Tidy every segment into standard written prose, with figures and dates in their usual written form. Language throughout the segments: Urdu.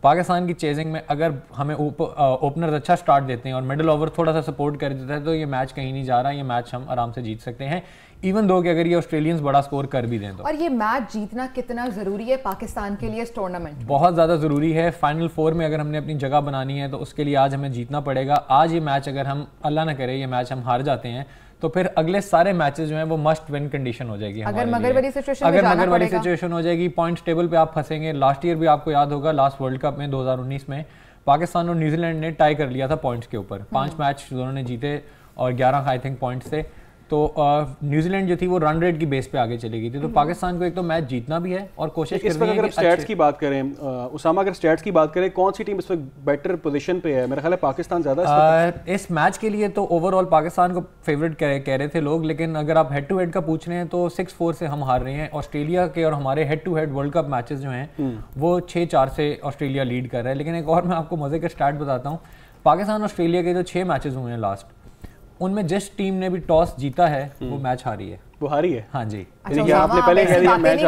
پاکستان کی چیزنگ میں اگر ہمیں اوپنرز اچھا سٹارٹ دیتے ہیں اور مڈل اوور تھوڑا سا سپورٹ کر دیتا ہے تو یہ میچ کہیں نہیں جا رہا, یہ میچ ہم آرام سے جیت سکتے ہیں, ایون دو کہ اگر یہ آسٹریلینز بڑا سکور کر بھی دیں تو. اور یہ میچ جیتنا کتنا ضروری ہے پاکستان کے لیے اس ٹورنامنٹ؟ بہت زیادہ ضروری ہے. فائنل 4 میں اگر ہم نے اپنی جگہ بنانی ہے تو اس کے لیے آج ہمیں جیتنا پڑے گا. آج یہ میچ اگر ہم اللہ نہ کرے یہ میچ ہم ہار جاتے ہیں تو پھر اگلے سارے میچز جو ہیں وہ مسٹ ون کنڈیشن ہو جائے گی. اگر مگر والی سچویشن ہو جائے گی, پوائنٹس ٹیبل پہ آپ پھنسیں گے. لاسٹ ایئر بھی آپ کو یاد ہوگا, لاسٹ ورلڈ کپ میں 2019 میں پاکستان اور نیوزی لینڈ نے ٹائی کر لیا تھا پوائنٹس کے اوپر. 5 میچ دونوں نے جیتے اور 11 آئی تھنک پوائنٹس تھے. تو نیوزی لینڈ جو تھی وہ رن ریٹ کی بیس پہ آگے چلے گئی تھی. تو پاکستان کو ایک تو میچ جیتنا بھی ہے اور کوشش کرنی ہے. اگر اسٹیٹس کی بات کریں اسامہ, اگر اسٹیٹس کی بات کریں کون سی ٹیم اس وقت بیٹر پوزیشن پہ ہے؟ میرا خیال ہے پاکستان زیادہ اس میچ کے لیے تو اوور آل پاکستان کو فیوریٹ کہہ رہے تھے لوگ, لیکن اگر آپ ہیڈ ٹو ہیڈ کا پوچھ رہے ہیں تو 6-4 سے ہم ہار رہے ہیں. آسٹریلیا کے اور ہمارے head to head world cup matches جو ہیں وہ 6-4 سے آسٹریلیا لیڈ کر رہا ہے. لیکن ایک اور میں آپ کو مزے کا اسٹارٹ بتاتا ہوں. پاکستان آسٹریلیا کے جو 6 میچز ہوئے ہیں لاسٹ, ان میں جس ٹیم نے بھی ٹاس جیتا ہے وہ میچ ہاری ہے. وہ ہاری ہے؟ ہاں جی. آپ نے پہلے کہہ دیا میچ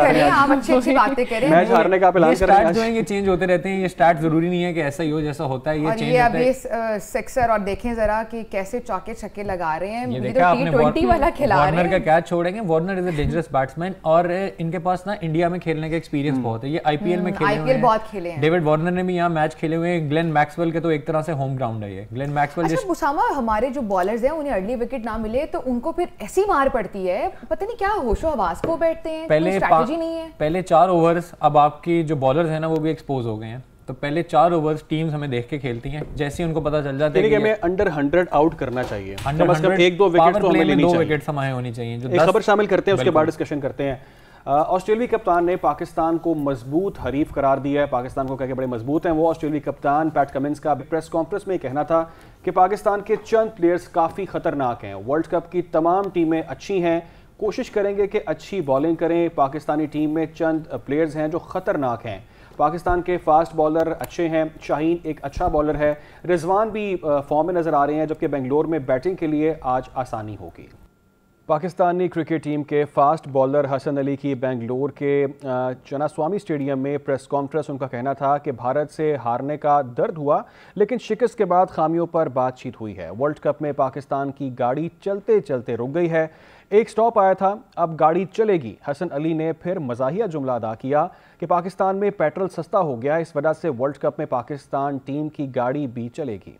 ہارنے کا اعلان کر رہے ہیں. یہ چینج ہوتے رہتے ہیں, یہ اسٹارٹ ضروری نہیں ہے کہ ایسا ہی ہو جیسا ہوتا ہے, یہ چینج ہوتا ہے. سکسر اور دیکھیں ذرا کہ کیسے چوکے چھکے لگا رہے ہیں. یہ دیکھا آپ نے وارنر کا کیچ چھوڑیں گے. Warner is a dangerous batsman اور ان کے پاس نا انڈیا میں کھیلنے کا ایکسپیرینس بہت ہے. یہ آئی پی ایل میں کھیلے ہیں. ڈیوڈ وارنر نے بھی یہاں میچ کھیلے ہوئے ہیں. گلین میکسویل کے تو ایک طرح سے ہوم گراؤنڈ ہے یہ. گلین میکسویل اسامہ, ہمارے جو بالرز ہیں انہیں ارلی وکٹ نہ ملے تو ان کو پھر ایسی مار پڑتی ہے, پتہ نہیں کیا ہوش و حواس کو بیٹھتے ہیں. پہلے 4 اوورز اب آپ کی جو بالرز ہیں نا وہ بھی ایکسپوز ہو گئے ہیں. تو پہلے 4 اوورز ٹیمز ہمیں دیکھ کے کھیلتی ہیں, جیسے ہی ان کو پتہ چل جاتا ہے کہ ہمیں انڈر 100 آؤٹ کرنا چاہیے. کم از کم 1-2 وکٹ تو ہمیں لینی چاہیے. 2 وکٹس ہمیں ہونی چاہیے. ایک خبر شامل کرتے ہیں, اس کے بعد ڈسکشن کرتے ہیں. آسٹریلوی کپتان نے پاکستان کو مضبوط حریف قرار دیا ہے. پاکستان کو کہہ کے بڑے مضبوط ہیں وہ. آسٹریلوی کپتان پیٹ کمنس کا پریس کانفرنس میں کہنا تھا کہ پاکستان کے چند پلیئرز کافی خطرناک ہیں. ورلڈ کپ کی تمام ٹیمیں اچھی ہیں, کوشش کریں گے کہ اچھی بالنگ کریں. پاکستانی ٹیم میں چند پلیئرز ہیں جو خطرناک ہیں. پاکستان کے فاسٹ بالر اچھے ہیں. شاہین ایک اچھا بالر ہے. رضوان بھی فارم میں نظر آ رہے ہیں, جبکہ بنگلور میں بیٹنگ کے لیے آج آسانی ہوگی. پاکستانی کرکٹ ٹیم کے فاسٹ بالر حسن علی کی بنگلور کے چنا سوامی اسٹیڈیم میں پریس کانفرنس. ان کا کہنا تھا کہ بھارت سے ہارنے کا درد ہوا لیکن شکست کے بعد خامیوں پر بات چیت ہوئی ہے. ورلڈ کپ میں پاکستان کی گاڑی چلتے چلتے رک گئی ہے. ایک سٹاپ آیا تھا, اب گاڑی چلے گی. حسن علی نے پھر مزاحیہ جملہ ادا کیا کہ پاکستان میں پیٹرول سستا ہو گیا, اس وجہ سے ورلڈ کپ میں پاکستان ٹیم کی گاڑی بھی چلے گی.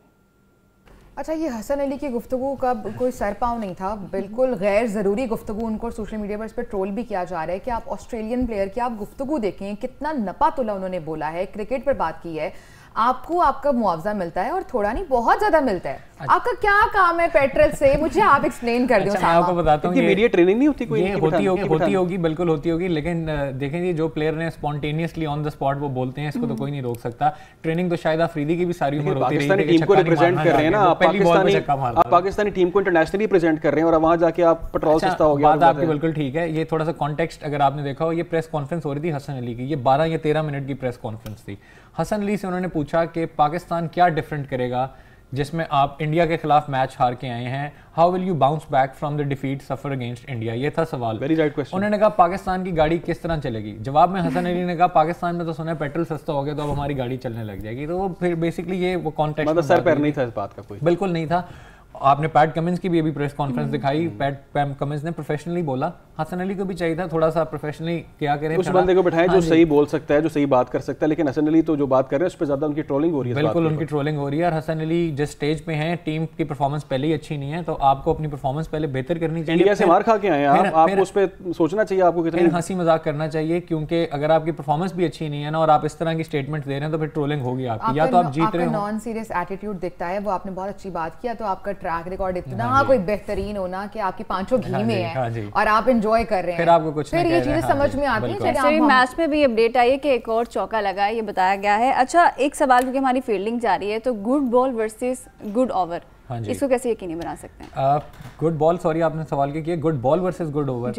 اچھا, یہ حسن علی کی گفتگو کا کوئی سر پاؤں نہیں تھا, بالکل غیر ضروری گفتگو. ان کو سوشل میڈیا پر اس پہ ٹرول بھی کیا جا رہا ہے کہ آپ آسٹریلین پلیئر کی آپ گفتگو دیکھیں, کتنا نپا تلا انہوں نے بولا ہے, کرکٹ پر بات کی ہے. آپ کو آپ کا معاوضہ ملتا ہے اور تھوڑا نہیں بہت زیادہ ملتا ہے. آپ کا کیا کام ہے پیٹرول سے, مجھے آپ ایکسپلین کر دیں. میں آپ کو بتاتا ہوں, میڈیا ٹریننگ نہیں ہوتی کوئی؟ ہوتی ہوگی, بالکل ہوتی ہوگی, لیکن دیکھیں جی جو پلیئر نے اسپونٹینیسلی آن دا اسپاٹ وہ بولتے ہیں, اس کو تو کوئی نہیں روک سکتا. ٹریننگ تو شاید افریدی کی بھی ساری عمر ہوتی رہی ہے. پاکستانی ٹیم کو ریپرزینٹ کر رہے ہیں نا آپ, پاکستانی ٹیم کو انٹرنیشنلی ریپرزینٹ کر رہے ہیں اور وہاں جا کے آپ پیٹرول سستا ہو گیا. بات آپ کی بالکل ٹھیک ہے. یہ تھوڑا سا کانٹیکسٹ اگر آپ نے دیکھا ہو, یہ پریس کانفرنس ہو رہی تھی حسن علی کی, یہ 12 یا 13 منٹ کی پریس کانفرنس تھی. حسن علی سے انہوں نے پوچھا کہ پاکستان کیا ڈفرینٹ کرے گا جس میں آپ انڈیا کے خلاف میچ ہار کے آئے ہیں. How will you bounce back from the defeat سفر اگینسٹ انڈیا, یہ تھا سوال. انہوں نے کہا پاکستان کی گاڑی کس طرح چلے گی. جواب میں حسن علی نے کہا پاکستان میں تو سنا ہے پیٹرول سستا ہو گیا تو اب ہماری گاڑی چلنے لگ جائے گی. تو وہ پھر بیسکلی یہ وہ کانٹیکسٹ سر پیر نہیں تھا اس بات کا, کوئی بالکل نہیں تھا. آپ نے پیٹ کمنس کی بھی ابھی پریس کانفرنس دکھائی. پیٹ کمنس نے پروفیشنلی بولا, حسن علی کو بھی چاہیے تھا تھوڑا سا پروفیشنلی کیا کریں, اس بندے کو بٹھائیں جو صحیح بول سکتا ہے, جو صحیح بات کر سکتا ہے. لیکن حسن علی تو جو بات کر رہے ہیں اس پہ زیادہ ان کی ٹرولنگ ہو رہی ہے. بالکل ان کی ٹرولنگ ہو رہی ہے. اور حسن علی جس سٹیج پہ ہیں, ٹیم کی پرفارمنس پہلے ہی اچھی نہیں ہے, تو آپ کو اپنی پرفارمنس پہلے بہتر کرنی چاہیے. انڈیا سے مار کھا کے آئے ہیں آپ کو اس پہ سوچنا چاہیے, آپ کو کتنا ہنسی مذاق کرنا چاہیے, کیونکہ اگر آپ کی پرفارمنس بھی اچھی نہیں ہے نا اور آپ اس طرح کی اسٹیٹمنٹ دے رہے ہیں تو پھر ٹرولنگ ہوگی آپ کی. یا تو آپ جیت رہے ہو, نان سیریس ایٹیٹیوڈ دکھتا ہے, وہ آپ نے بہت اچھی بات کیا. تو آپ کا ٹریک ریکارڈ اتنا کوئی بہترین ہونا کہ آپ کی 5 گھی میں ہے اور آپ انجوائے کر رہے ہیں, پھر آپ کو کچھ پھر یہ چیزیں سمجھ میں آتی ہیں. چلیے میچ میں بھی اپڈیٹ آئی ہے کہ ایک اور چوکا لگا ہے, یہ بتایا گیا ہے. اچھا, ایک سوال کیونکہ ہماری فیلڈنگ جا رہی ہے, تو گڈ بال ورسز گڈ اوور, اس کو کیسے یقینی بنا سکتے ہیں؟ گڈ بال, سوری آپ نے سوال کیا گڈ بال ورسز گڈ اوور.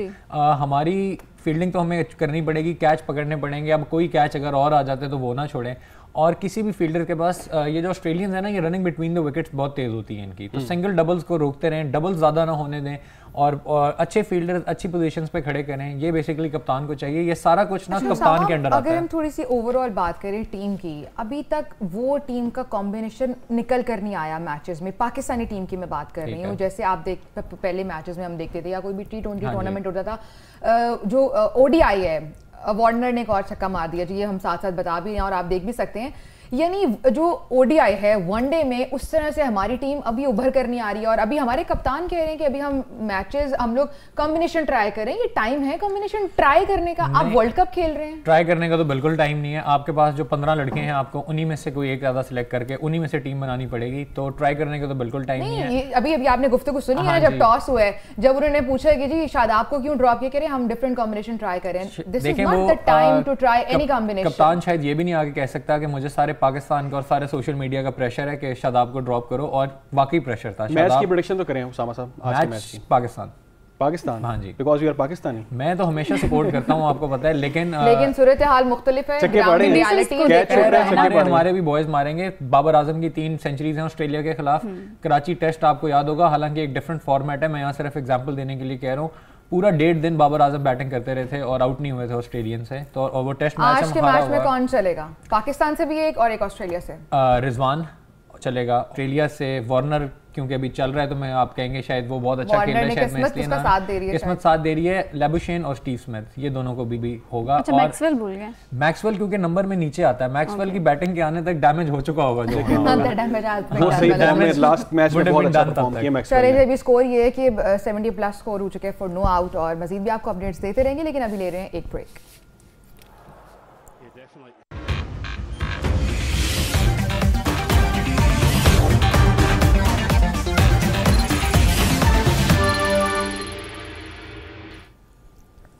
ہماری فیلڈنگ تو ہمیں کرنی پڑے گی, کیچ پکڑنے پڑیں گے. اب کوئی کیچ اگر اور آ جاتے تو وہ نہ چھوڑیں. اور کسی بھی فیلڈر کے پاس یہ جو آسٹریلینز ہیں نا یہ رننگ بٹوین دا وکٹس بہت تیز ہوتی ہیں ان کی, تو سنگل ڈبلز کو روکتے رہیں, ڈبل زیادہ نہ ہونے دیں, اور اچھے فیلڈر اچھی پوزیشنز پہ کھڑے کریں, یہ بیسیکلی کپتان کو چاہیے. یہ سارا کچھ نا کپتان کے انڈر آتا ہے. اگر ہم تھوڑی سی اوور آل بات کریں ٹیم کی, ابھی تک وہ ٹیم کا کامبینیشن نکل کر نہیں آیا میچز میں. پاکستانی ٹیم کی میں بات کر رہی ہوں, جیسے آپ پہلے میچز میں ہم دیکھتے تھے یا کوئی بھی T20 ٹورنامنٹ ہوتا تھا, جو ODI ہے وارنر نے ایک اور چھکا مار دیا جی, یہ ہم ساتھ ساتھ بتا بھی رہے ہیں اور آپ دیکھ بھی سکتے ہیں. یعنی جو ODI ہے ون ڈے میں اس طرح سے ہماری ٹیم ابھی ابھر کر نہیں آ رہی ہے, اور ابھی ہمارے کپتان کہہ رہے ہیں کہ ابھی ہم میچز ہم لوگ کمبینیشن ٹرائی کریں. یہ ٹائم ہے کمبینیشن ٹرائی کرنے کا؟ آپ ورلڈ کپ کھیل رہے ہیں, ٹرائی کرنے کا تو بالکل ٹائم نہیں ہے. آپ کے پاس جو 15 لڑکے ہیں, آپ کو انہی میں سے کوئی ایک زیادہ سلیکٹ کر کے انہی میں سے ٹیم بنانی پڑے گی, تو ٹرائی کرنے کا تو بالکل ٹائم نہیں ہے. ابھی آپ نے گفتگو سنی ہے جب ٹاس ہوا ہے, جب انہوں نے پوچھا کہ جی شاداب کو کیوں ڈراپ کیا, کریں ہم ڈفرنٹ کمبینیشن ٹرائی کریں. This is not the time to try any combination. کپتان شاید یہ بھی نہیں آگے کہہ سکتا کہ مجھے سارے پاکستان کا اور سارے سوشل میڈیا کا پریشر ہے کہ شاداب کو ڈراپ کرو, اور واقعی پریشر تھا. میچ کی پریڈکشن تو کریں اسامہ صاحب, آج کے میچ کی. پاکستان, ہاں جی, بیکاز یو آر پاکستانی. میں تو ہمیشہ سپورٹ کرتا ہوں, آپ کو پتہ ہے, لیکن صورتحال مختلف ہے. ہمارے بھی بوائز ماریں گے. بابر اعظم کی 3 سینچریز ہیں آسٹریلیا کے خلاف. کراچی ٹیسٹ آپ کو یاد ہوگا, حالانکہ ایک ڈفرنٹ فارمیٹ ہے, میں یہاں صرف ایگزامپل دینے کے لیے کہہ رہا ہوں. پورا 1.5 دن بابر اعظم بیٹنگ کرتے رہے تھے اور آؤٹ نہیں ہوئے تھے آسٹریلین سے. تو وہ ٹیسٹ میچ آج کے میچ میں کون چلے گا؟ پاکستان سے بھی ایک اور ایک آسٹریلیا سے. رضوان چلے گا. آسٹریلیا سے وارنر کیونکہ ابھی چل رہا ہے, تو میں آپ کہیں گے شاید وہ بہت اچھا کھیل رہا ہے, شاید میں اس لیے قسمت ساتھ دے رہی ہے. لیبوشین اور اسٹیو اسمتھ, یہ دونوں کو بھی ہوگا. اور میکسویل بھول گئے. میکسویل کیونکہ نمبر میں نیچے آتا ہے, میکسویل کی بیٹنگ کے آنے تک ڈیمیج ہو چکا ہوگا. جو لاسٹ میچ میں بہت اچھا پرفارم کیا میکسویل نے. ابھی اسکور یہ ہے کہ 70+ اسکور ہو چکے فور نو آؤٹ, اور مزید بھی آپ کو اپڈیٹس دیتے رہیں گے, لیکن ابھی لے رہے ہیں ایک بریک.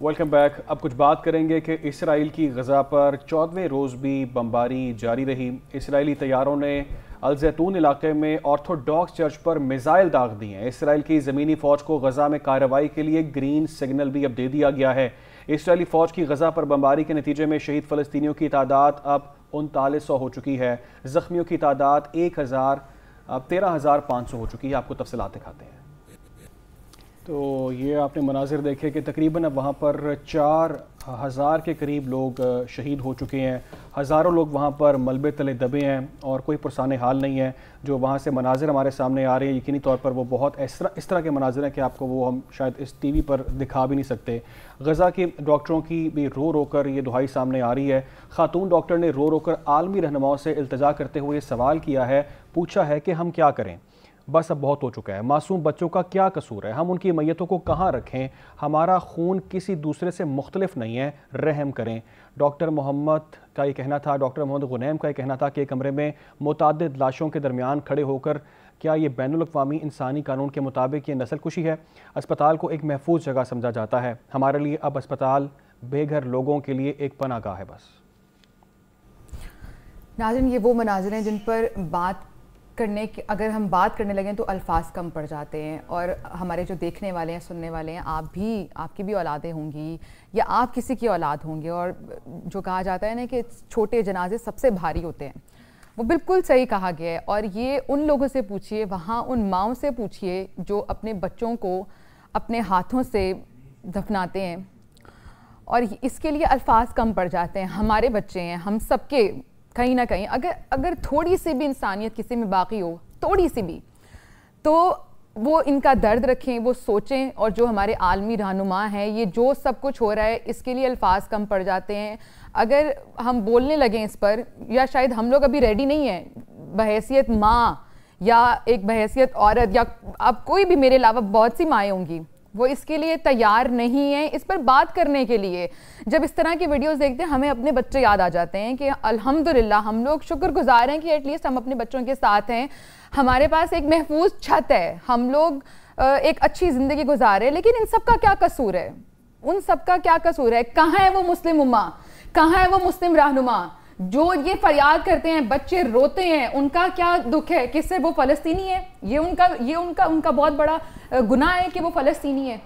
Welcome back. اب کچھ بات کریں گے کہ اسرائیل کی غزہ پر 14ویں روز بھی بمباری جاری رہی. اسرائیلی طیاروں نے الزیتون علاقے میں آرتھوڈاکس چرچ پر میزائل داغ دی ہیں. اسرائیل کی زمینی فوج کو غزہ میں کارروائی کے لیے گرین سگنل بھی اب دے دیا گیا ہے. اسرائیلی فوج کی غزہ پر بمباری کے نتیجے میں شہید فلسطینیوں کی تعداد اب 3900 ہو چکی ہے. زخمیوں کی تعداد 13,500 ہو چکی ہے. آپ کو تفصیلات دکھاتے ہیں. تو یہ آپ نے مناظر دیکھے کہ تقریباً اب وہاں پر 4000 کے قریب لوگ شہید ہو چکے ہیں. ہزاروں لوگ وہاں پر ملبے تلے دبے ہیں اور کوئی پرسان حال نہیں ہے. جو وہاں سے مناظر ہمارے سامنے آ رہے ہیں, یقینی طور پر وہ بہت اس طرح کے مناظر ہیں کہ آپ کو وہ ہم شاید اس ٹی وی پر دکھا بھی نہیں سکتے. غزہ کے ڈاکٹروں کی بھی رو کر یہ دہائی سامنے آ رہی ہے. خاتون ڈاکٹر نے رو کر عالمی رہنماؤں سے التجا کرتے ہوئے سوال کیا ہے, پوچھا ہے کہ ہم کیا کریں, بس اب بہت ہو چکا ہے. معصوم بچوں کا کیا قصور ہے, ہم ان کی میتوں کو کہاں رکھیں, ہمارا خون کسی دوسرے سے مختلف نہیں ہے, رحم کریں. ڈاکٹر محمد کا یہ کہنا تھا, ڈاکٹر محمد غنیم کا یہ کہنا تھا کہ ایک کمرے میں متعدد لاشوں کے درمیان کھڑے ہو کر کیا یہ بین الاقوامی انسانی قانون کے مطابق یہ نسل کشی ہے. اسپتال کو ایک محفوظ جگہ سمجھا جاتا ہے. ہمارے لیے اب اسپتال بے گھر لوگوں کے لیے ایک پناہ گاہ ہے. بس ناظرین, یہ وہ مناظر ہیں جن پر اگر ہم بات کرنے لگیں تو الفاظ کم پڑ جاتے ہیں, اور ہمارے جو دیکھنے والے ہیں, سننے والے ہیں, آپ کی بھی اولادیں ہوں گی یا آپ کسی کی اولاد ہوں گے, اور جو کہا جاتا ہے نا کہ چھوٹے جنازے سب سے بھاری ہوتے ہیں, وہ بالکل صحیح کہا گیا ہے. اور یہ ان لوگوں سے پوچھئے, وہاں ان ماؤں سے پوچھئے جو اپنے بچوں کو اپنے ہاتھوں سے دفناتے ہیں, اور اس کے لیے الفاظ کم پڑ جاتے ہیں. ہمارے بچے ہیں, ہم سب کے کہیں نہ کہیں اگر تھوڑی سی بھی انسانیت کسی میں باقی ہو, تھوڑی سی بھی, تو وہ ان کا درد رکھیں, وہ سوچیں. اور جو ہمارے عالمی رہنما ہیں, یہ جو سب کچھ ہو رہا ہے اس کے لیے الفاظ کم پڑ جاتے ہیں. اگر ہم بولنے لگیں اس پر, یا شاید ہم لوگ ابھی ریڈی نہیں ہیں بحیثیت ماں یا ایک بحیثیت عورت, یا اب کوئی بھی, میرے علاوہ بہت سی مائیں ہوں گی, وہ اس کے لیے تیار نہیں ہیں اس پر بات کرنے کے لیے. جب اس طرح کی ویڈیوز دیکھتے ہیں ہمیں اپنے بچے یاد آ جاتے ہیں کہ الحمدللہ ہم لوگ شکر گزار ہیں کہ ایٹ لیسٹ ہم اپنے بچوں کے ساتھ ہیں, ہمارے پاس ایک محفوظ چھت ہے, ہم لوگ ایک اچھی زندگی گزارے. لیکن ان سب کا کیا قصور ہے, ان سب کا کیا قصور ہے؟ کہاں ہے وہ مسلم امہ, کہاں ہے وہ مسلم رہنما جو یہ فریاد کرتے ہیں, بچے روتے ہیں, ان کا کیا دکھ ہے؟ کس سے وہ فلسطینی ہے؟ یہ ان کا بہت بڑا گناہ ہے کہ وہ فلسطینی ہے.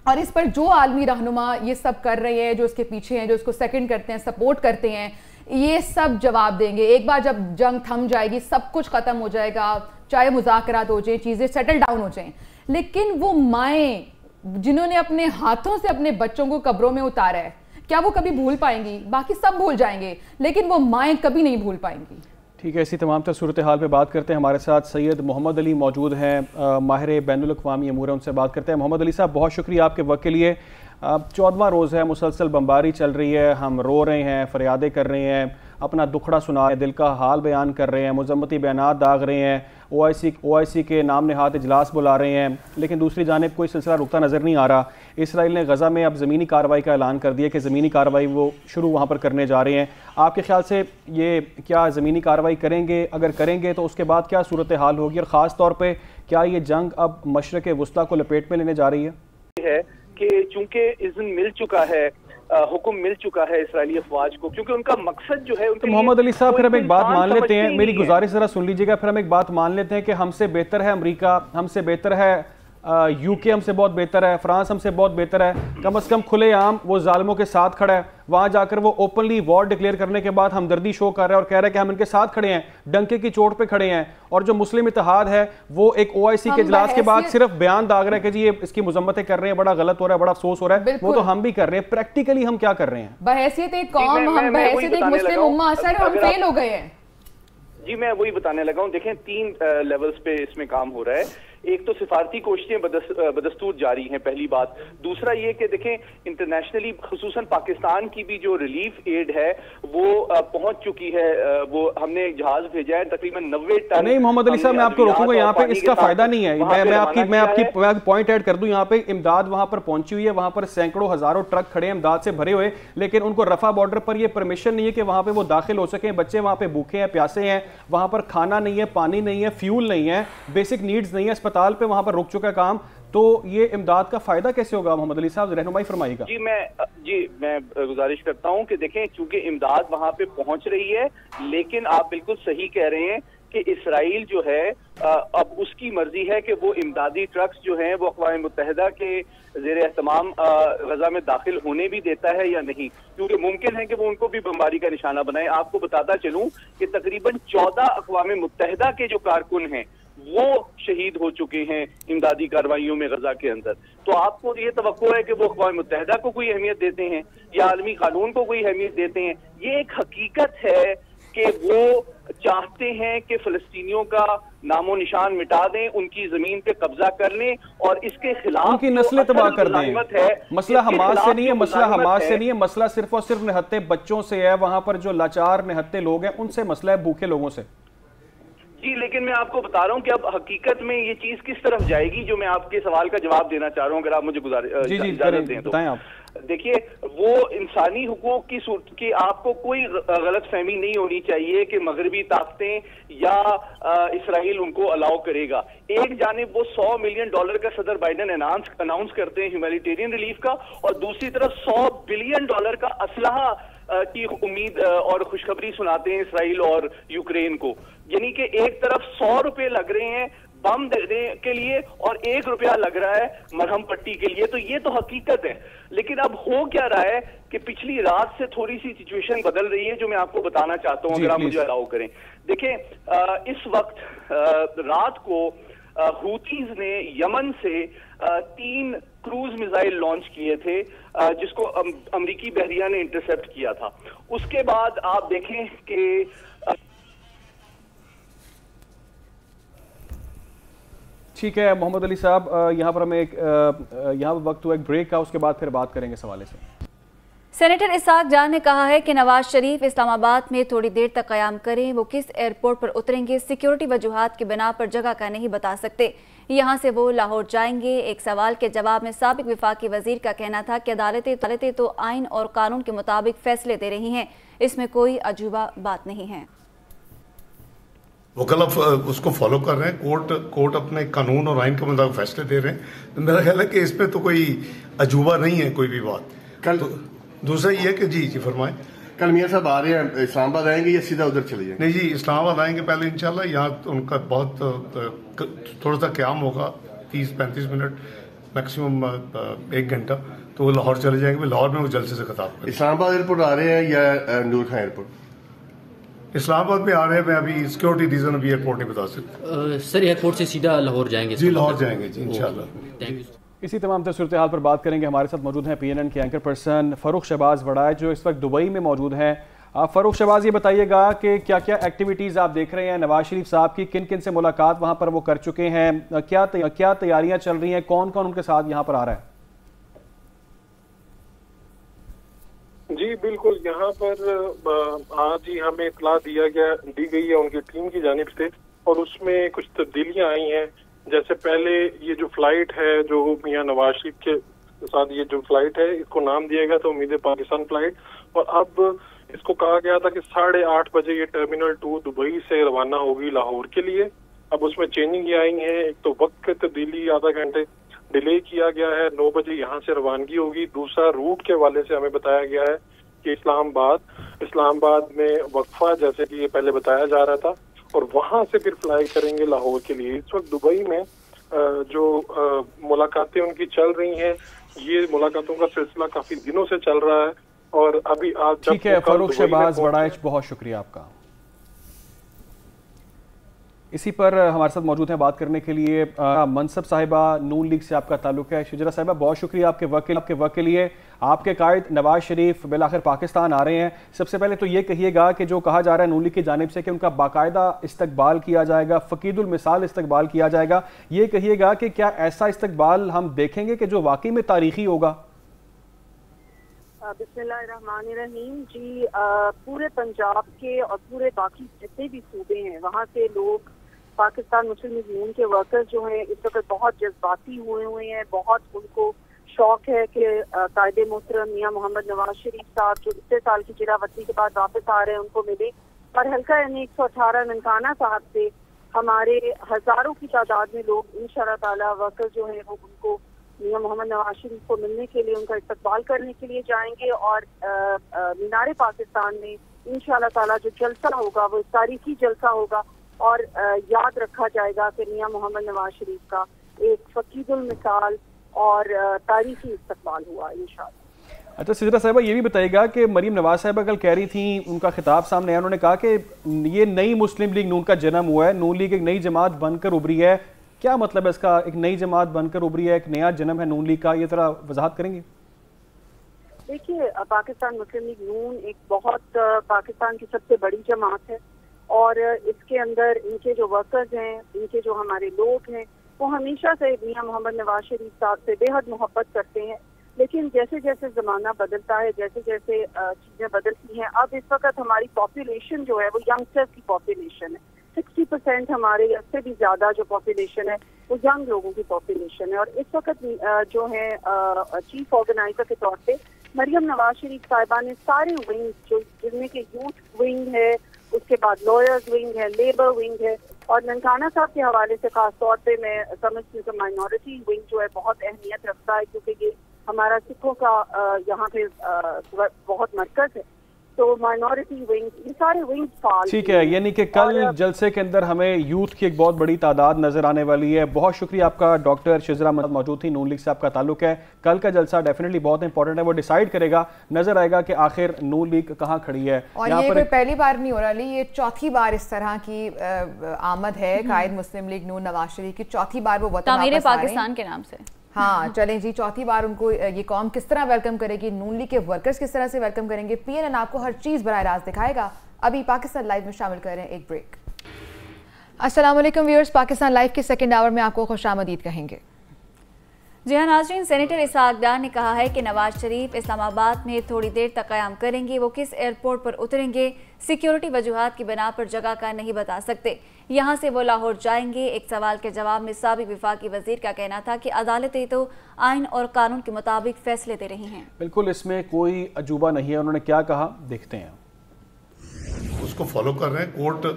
اور اس پر جو عالمی رہنما یہ سب کر رہے ہیں, جو اس کے پیچھے ہیں, جو اس کو سیکنڈ کرتے ہیں, سپورٹ کرتے ہیں, یہ سب جواب دیں گے ایک بار جب جنگ تھم جائے گی, سب کچھ ختم ہو جائے گا, چاہے مذاکرات ہو جائیں, چیزیں سیٹل ڈاؤن ہو جائیں. لیکن وہ مائیں جنہوں نے اپنے ہاتھوں سے اپنے بچوں کو قبروں میں اتارا ہے, کیا وہ کبھی بھول پائیں گی؟ باقی سب بھول جائیں گے لیکن وہ مائیں کبھی نہیں بھول پائیں گی. ٹھیک ہے, اسی تمام تر صورتحال پہ بات کرتے ہیں. ہمارے ساتھ سید محمد علی موجود ہیں, ماہر بین الاقوامی امور ہیں, ان سے بات کرتے ہیں. محمد علی صاحب, بہت شکریہ آپ کے وقت کے لیے. 14واں روز ہے, مسلسل بمباری چل رہی ہے, ہم رو رہے ہیں, فریادیں کر رہے ہیں, اپنا دکھڑا سنا رہے ہیں, دل کا حال بیان کر رہے ہیں, مذمتی بیانات داغ رہے ہیں, او آئی سی کے نام نہاد اجلاس بلا رہے ہیں, لیکن دوسری جانب کوئی سلسلہ رکتا نظر نہیں آ رہا. اسرائیل نے غزہ میں اب زمینی کارروائی کا اعلان کر دیا کہ زمینی کارروائی وہ شروع وہاں پر کرنے جا رہے ہیں. آپ کے خیال سے یہ کیا زمینی کارروائی کریں گے؟ اگر کریں گے تو اس کے بعد کیا صورتحال ہوگی, اور خاص طور پہ کیا یہ جنگ اب مشرق وسطیٰ کو لپیٹ میں لینے جا رہی ہے؟ کہ چونکہ اذن مل چکا ہے, حکم مل چکا ہے اسرائیلی افواج کو, کیونکہ ان کا مقصد جو ہے ان تو محمد علی صاحب پھر ہم ایک بات مان لیتے ہیں, میری گزارش ذرا سن لیجیے گا, پھر ہم ایک بات مان لیتے ہیں کہ ہم سے بہتر ہے امریکہ, ہم سے بہتر ہے یو کے, ہم سے بہت بہتر ہے فرانس, ہم سے بہت بہتر ہے, کم از کم کھلے عام وہ ظالموں کے ساتھ کھڑا ہے. وہاں جا کر وہ اوپنلی وار ڈکلیئر کرنے کے بعد ہمدردی شو کر رہا ہے اور کہہ رہا ہے کہ ہم ان کے ساتھ کھڑے ہیں, ڈنکے کی چوٹ پہ کھڑے ہیں. اور جو مسلم اتحاد ہے وہ ایک او آئی سی کے اجلاس کے بعد صرف بیان داغ رہا ہے کہ جی یہ اس کی مذمتیں کر رہے ہیں, بڑا غلط ہو رہا ہے, بڑا افسوس ہو رہا ہے. وہ تو ہم بھی کر رہے ہیں, پریکٹیکلی ہم کیا کر رہے ہیں؟ بحیثیت ایک قوم, ہم بحیثیت ایک مسلم امہ اثر ہم فیل ہو گئے ہیں. جی میں وہی بتانے لگا ہوں. دیکھیں 3 لیولز پہ اس میں کام ہو رہا ہے. ایک تو سفارتی کوششیں بدستور جاری ہیں, پہلی بات. دوسرا یہ کہ دیکھیں انٹرنیشنلی خصوصاً پاکستان کی بھی جو ریلیف ایڈ ہے وہ پہنچ چکی ہے. وہ ہم نے جہاز بھیجا ہے تقریباً 90 ٹن. نہیں محمد علی صاحب, میں آپ کو روکوں گا یہاں پہ, اس کا فائدہ نہیں ہے. میں آپ کی پوائنٹ ایڈ کر دوں, یہاں پہ امداد وہاں پر پہنچی ہوئی ہے, وہاں پر سینکڑوں ہزاروں ٹرک کھڑے ہیں امداد سے بھرے ہوئے, لیکن ان کو رفح بارڈر پر یہ پرمیشن نہیں ہے کہ وہاں پہ وہ داخل ہو سکیں. بچے وہاں پہ بھوکے ہیں, پیاسے ہیں, وہاں پر کھانا نہیں ہے, پانی نہیں ہے, فیول نہیں ہے, بیسک نیڈز نہیں ہے, اسپتال پہ وہاں پر رک چکا کام. تو یہ امداد کا فائدہ کیسے ہوگا محمد علی صاحب, رہنمائی فرمائیے گا. جی میں گزارش کرتا ہوں کہ دیکھیں چونکہ امداد وہاں پہ پہنچ رہی ہے, لیکن آپ بالکل صحیح کہہ رہے ہیں کہ اسرائیل جو ہے اب اس کی مرضی ہے کہ وہ امدادی ٹرکس جو ہیں وہ اقوام متحدہ کے زیر اہتمام غزہ میں داخل ہونے بھی دیتا ہے یا نہیں, کیونکہ ممکن ہے کہ وہ ان کو بھی بمباری کا نشانہ بنائے. آپ کو بتاتا چلوں کہ تقریباً 14 اقوام متحدہ کے جو کارکن ہیں وہ شہید ہو چکے ہیں امدادی کارروائیوں میں غزہ کے اندر. تو آپ کو یہ توقع ہے کہ وہ اقوام متحدہ کو کوئی اہمیت دیتے ہیں یا عالمی قانون کو کوئی اہمیت دیتے ہیں؟ یہ ایک حقیقت ہے کہ وہ چاہتے ہیں کہ فلسطینیوں کا نام و نشان مٹا دیں, ان کی زمین پہ قبضہ کر لیں, اور اس کے خلاف ان کی نسلیں تباہ کر دیں. مسئلہ حماس سے نہیں ہے, مسئلہ حماس سے نہیں ہے, مسئلہ صرف اور صرف نہتے بچوں سے ہے. وہاں پر جو لاچار نہتے لوگ ہیں ان سے مسئلہ ہے, بھوکے لوگوں سے. جی لیکن میں آپ کو بتا رہا ہوں کہ اب حقیقت میں یہ چیز کس طرف جائے گی, جو میں آپ کے سوال کا جواب دینا چاہ رہا ہوں, اگر آپ مجھے اجازت دیں تو. دیکھیے وہ انسانی حقوق کی صورت کی آپ کو کوئی غلط فہمی نہیں ہونی چاہیے کہ مغربی طاقتیں یا اسرائیل ان کو الاؤ کرے گا. ایک جانب وہ $100 ملین کا صدر بائیڈن اناؤنس کرتے ہیں ہیومینیٹیرین ریلیف کا, اور دوسری طرف $100 بلین کا اسلحہ کی امید اور خوشخبری سناتے ہیں اسرائیل اور یوکرین کو. یعنی کہ ایک طرف $100 لگ رہے ہیں بم دینے کے لیے اور $1 لگ رہا ہے مرہم پٹی کے لیے. تو یہ تو حقیقت ہے. لیکن اب ہو کیا رہا ہے کہ پچھلی رات سے تھوڑی سی سچویشن بدل رہی ہے جو میں آپ کو بتانا چاہتا ہوں, اگر آپ مجھے الاؤ کریں. دیکھیں اس وقت رات کو ہوتیز نے یمن سے 3 کروز میزائل لانچ کیے تھے جس کو امریکی بحریہ نے انٹرسپٹ کیا تھا. اس کے بعد آپ دیکھیں کہ ٹھیک ہے محمد علی صاحب, یہاں پر ہمیں یہاں پر وقت ہوا ایک بریک کا, اس کے بعد پھر بات کریں گے اس حوالے سے. سینیٹر اسحاق جان نے کہا ہے کہ نواز شریف اسلام آباد میں تھوڑی دیر تک قیام کریں, وہ کس ایئرپورٹ پر اتریں گے سیکیورٹی وجوہات کی بنا پر جگہ کا نہیں بتا سکتے. یہاں سے وہ لاہور جائیں گے. ایک سوال کے جواب میں سابق وفاقی وزیر کا کہنا تھا کہ عدالتیں تو آئین اور قانون کے مطابق فیصلے دے رہی ہیں, اس میں کوئی عجوبہ بات نہیں ہے. وکلا اس کو فالو کر رہے ہیں, کورٹ اپنے قانون اور آئین کے مطابق فیصلے دے رہے ہیں. میرا خیال ہے کہ اس پہ تو کوئی عجوبہ نہیں ہے کوئی بھی بات. کل دوسرا یہ ہے کہ جی فرمائیں, کل میاں صاحب آ رہے ہیں اسلام آباد آئیں گے یا سیدھا ادھر چلے جائیں گے؟ نہیں جی اسلام آباد آئیں گے پہلے انشاءاللہ. یہاں ان کا بہت تھوڑا سا قیام ہوگا 30-35 منٹ میکسیمم 1 گھنٹہ, تو وہ لاہور چلے جائیں گے. لاہور میں وہ جلسے سے خطاب کریں. اسلام آباد ایئرپورٹ آ رہے ہیں یا نور خان ایئرپورٹ؟ اسلام آباد میں آ رہے ہیں, میں ابھی سیکورٹی ریزن ابھی ایئرپورٹ نہیں بتا سکتا. سر ایئرپورٹ سے سیدھا لاہور جائیں گے؟ جی لاہور جائیں گے جی انشاءاللہ. Thank you. اسی تمام تر صورتحال پر بات کریں گے. ہمارے ساتھ موجود ہیں PNN کے اینکر پرسن فاروق شہباز وڑائچ جو اس وقت دبئی میں موجود ہیں. فاروق شہباز, یہ بتائیے گا کہ کیا کیا ایکٹیویٹیز آپ دیکھ رہے ہیں نواز شریف صاحب کی, کن کن سے ملاقات وہاں پر وہ کر چکے ہیں, کیا تیاریاں چل رہی ہیں, کون کون ان کے ساتھ یہاں پر آ رہا ہے؟ جی بالکل, یہاں پر آج ہی ہمیں اطلاع دی گئی ہے ان کی ٹیم کی جانب سے, اور اس میں کچھ تبدیلیاں آئی ہیں. جیسے پہلے یہ جو فلائٹ ہے جو میاں نواز شریف کے ساتھ یہ جو فلائٹ ہے اس کو نام دیا گیا تھا امید پاکستان فلائٹ, اور اب اس کو کہا گیا تھا کہ 8:30 بجے یہ ٹرمینل 2 دبئی سے روانہ ہوگی لاہور کے لیے. اب اس میں چینجنگ یہ آئی ہیں, ایک تو وقت کی تبدیلی آدھا گھنٹے ڈیلے کیا گیا ہے, 9 بجے یہاں سے روانگی ہوگی. دوسرا روٹ کے حوالے سے ہمیں بتایا گیا ہے کہ اسلام آباد میں وقفہ جیسے کہ یہ پہلے بتایا جا رہا تھا, اور وہاں سے پھر فلائی کریں گے لاہور کے لیے. اس وقت دبئی میں جو ملاقاتیں ان کی چل رہی ہیں, یہ ملاقاتوں کا سلسلہ کافی دنوں سے چل رہا ہے, اور ابھی آج ٹھیک ہے. فاروق شہباز وڑائچ, بہت شکریہ آپ کا. اسی پر ہمارے ساتھ موجود ہیں بات کرنے کے لیے منصب صاحبہ, نون لیگ سے آپ کا تعلق ہے. شجرا صاحبہ, بہت شکریہ آپ کے وقت کے لیے. آپ کے قائد نواز شریف بالآخر پاکستان آ رہے ہیں. سب سے پہلے تو یہ کہیے گا کہ جو کہا جا رہا ہے نون لیگ کی جانب سے کہ ان کا باقاعدہ استقبال کیا جائے گا, فقید المثال استقبال کیا جائے گا, یہ کہیے گا کہ کیا ایسا استقبال ہم دیکھیں گے کہ جو واقعی میں تاریخی ہوگا؟ بسم اللہ الرحمن الرحیم. جی پورے پنجاب کے اور پورے باقی جتنے بھی صوبے ہیں وہاں سے لوگ پاکستان مسلم لیگ نون کے ورکرز جو ہیں اس وقت بہت جذباتی ہوئے ہیں. بہت ان کو شوق ہے کہ قائد محترم میاں محمد نواز شریف صاحب جو اتنے سال کی جرا وطنی کے بعد واپس آ رہے ہیں ان کو ملے. اور حلقہ یعنی 118 ننکانہ صاحب سے ہمارے ہزاروں کی تعداد میں لوگ انشاءاللہ تعالی ورکر جو ہیں وہ ان کو میاں محمد نواز شریف کو ملنے کے لیے ان کا استقبال کرنے کے لیے جائیں گے. اور مینار پاکستان میں انشاءاللہ تعالی جو جلسہ ہوگا وہ تاریخی جلسہ ہوگا, اور یاد رکھا جائے گا کہ میاں محمد نواز شریف کا ایک فقید المثال اور تاریخی استقبال ہوا انشاءاللہ. اچھا سجرا صاحبہ, یہ بھی بتائیے گا کہ مریم نواز صاحبہ کل کہہ رہی تھیں, ان کا خطاب سامنے آیا, انہوں نے کہا کہ یہ نئی مسلم لیگ نون کا جنم ہوا ہے, نون لیگ ایک نئی جماعت بن کر ابھری ہے. کیا مطلب ہے اس کا, ایک نئی جماعت بن کر ابھری ہے, ایک نیا جنم ہے نون لیگ کا, یہ ذرا وضاحت کریں گے؟ دیکھیے پاکستان مسلم لیگ نون ایک بہت پاکستان کی سب سے بڑی جماعت ہے, اور اس کے اندر ان کے جو ورکرز ہیں, ان کے جو ہمارے لوگ ہیں, وہ ہمیشہ سے میاں محمد نواز شریف صاحب سے بے حد محبت کرتے ہیں. لیکن جیسے جیسے زمانہ بدلتا ہے, جیسے جیسے چیزیں بدلتی ہیں, اب اس وقت ہماری پاپولیشن جو ہے وہ ینگسٹر کی پاپولیشن ہے. 60% ہمارے سے بھی زیادہ جو پاپولیشن ہے وہ ینگ لوگوں کی پاپولیشن ہے. اور اس وقت جو ہے چیف آرگنائزر کے طور پہ مریم نواز شریف صاحبہ نے سارے ونگ جو جن میں کہ یوتھ ونگ ہے, اس کے بعد لائرز ونگ ہے, لیبر ونگ ہے, اور ننکانہ صاحب کے حوالے سے خاص طور پہ میں سمجھتی ہوں کہ مائنورٹی ونگ جو ہے بہت اہمیت رکھتا ہے, کیونکہ یہ ہمارا سکھوں کا یہاں پہ بہت مرکز ہے. تو مائنورٹی ونگ, یہ سارے ونگ فعال. ٹھیک ہے, یعنی کہ کل جلسے کے اندر ہمیں یوتھ کی ایک بہت بڑی تعداد نظر آنے والی ہے. بہت شکریہ آپ کا. ڈاکٹر شجرا موجود تھی, نون لیگ سے آپ کا تعلق ہے. کل کا جلسہ ڈیفینیٹلی بہت امپورٹنٹ ہے, وہ ڈیسائیڈ کرے گا, نظر آئے گا کہ آخر نون لیگ کہاں کھڑی ہے. اور یہ کوئی پہلی بار نہیں ہو رہا علی, یہ چوتھی بار اس طرح کی آمد ہے قائد مسلم لیگ نون نواز شریف کی. چوتھی بار وہ وطن تعمیر پاکستان کے نام سے. ہاں چلیں جی, چوتھی بار ان کو یہ قوم کس طرح ویلکم کرے گی, نون لیگ کے ورکرز کس طرح سے ویلکم کریں گے, PNN آپ کو ہر چیز براہ راست دکھائے گا. ابھی پاکستان لائیو میں شامل کر رہے ہیں ایک بریک. السلام علیکم ویورز, پاکستان لائیو کے سیکنڈ آور میں آپ کو خوش آمدید کہیں گے. جی ہاں ناظرین, سینیٹر اسحاق ڈار نے کہا ہے کہ نواز شریف اسلام آباد میں تھوڑی دیر تک قیام کریں گے. وہ کس ایئرپورٹ پر اتریں گے سیکیورٹی وجوہات کی بنا پر جگہ کا نہیں بتا سکتے. یہاں سے وہ لاہور جائیں گے. ایک سوال کے جواب میں سابق وفاقی وزیر کا کہنا تھا کہ عدالتیں تو آئین اور قانون کے مطابق فیصلے دے رہی ہیں. بالکل, اس میں کوئی عجوبہ نہیں ہے. انہوں نے کیا کہا دیکھتے ہیں. اس کو فالو کر رہے ہیں,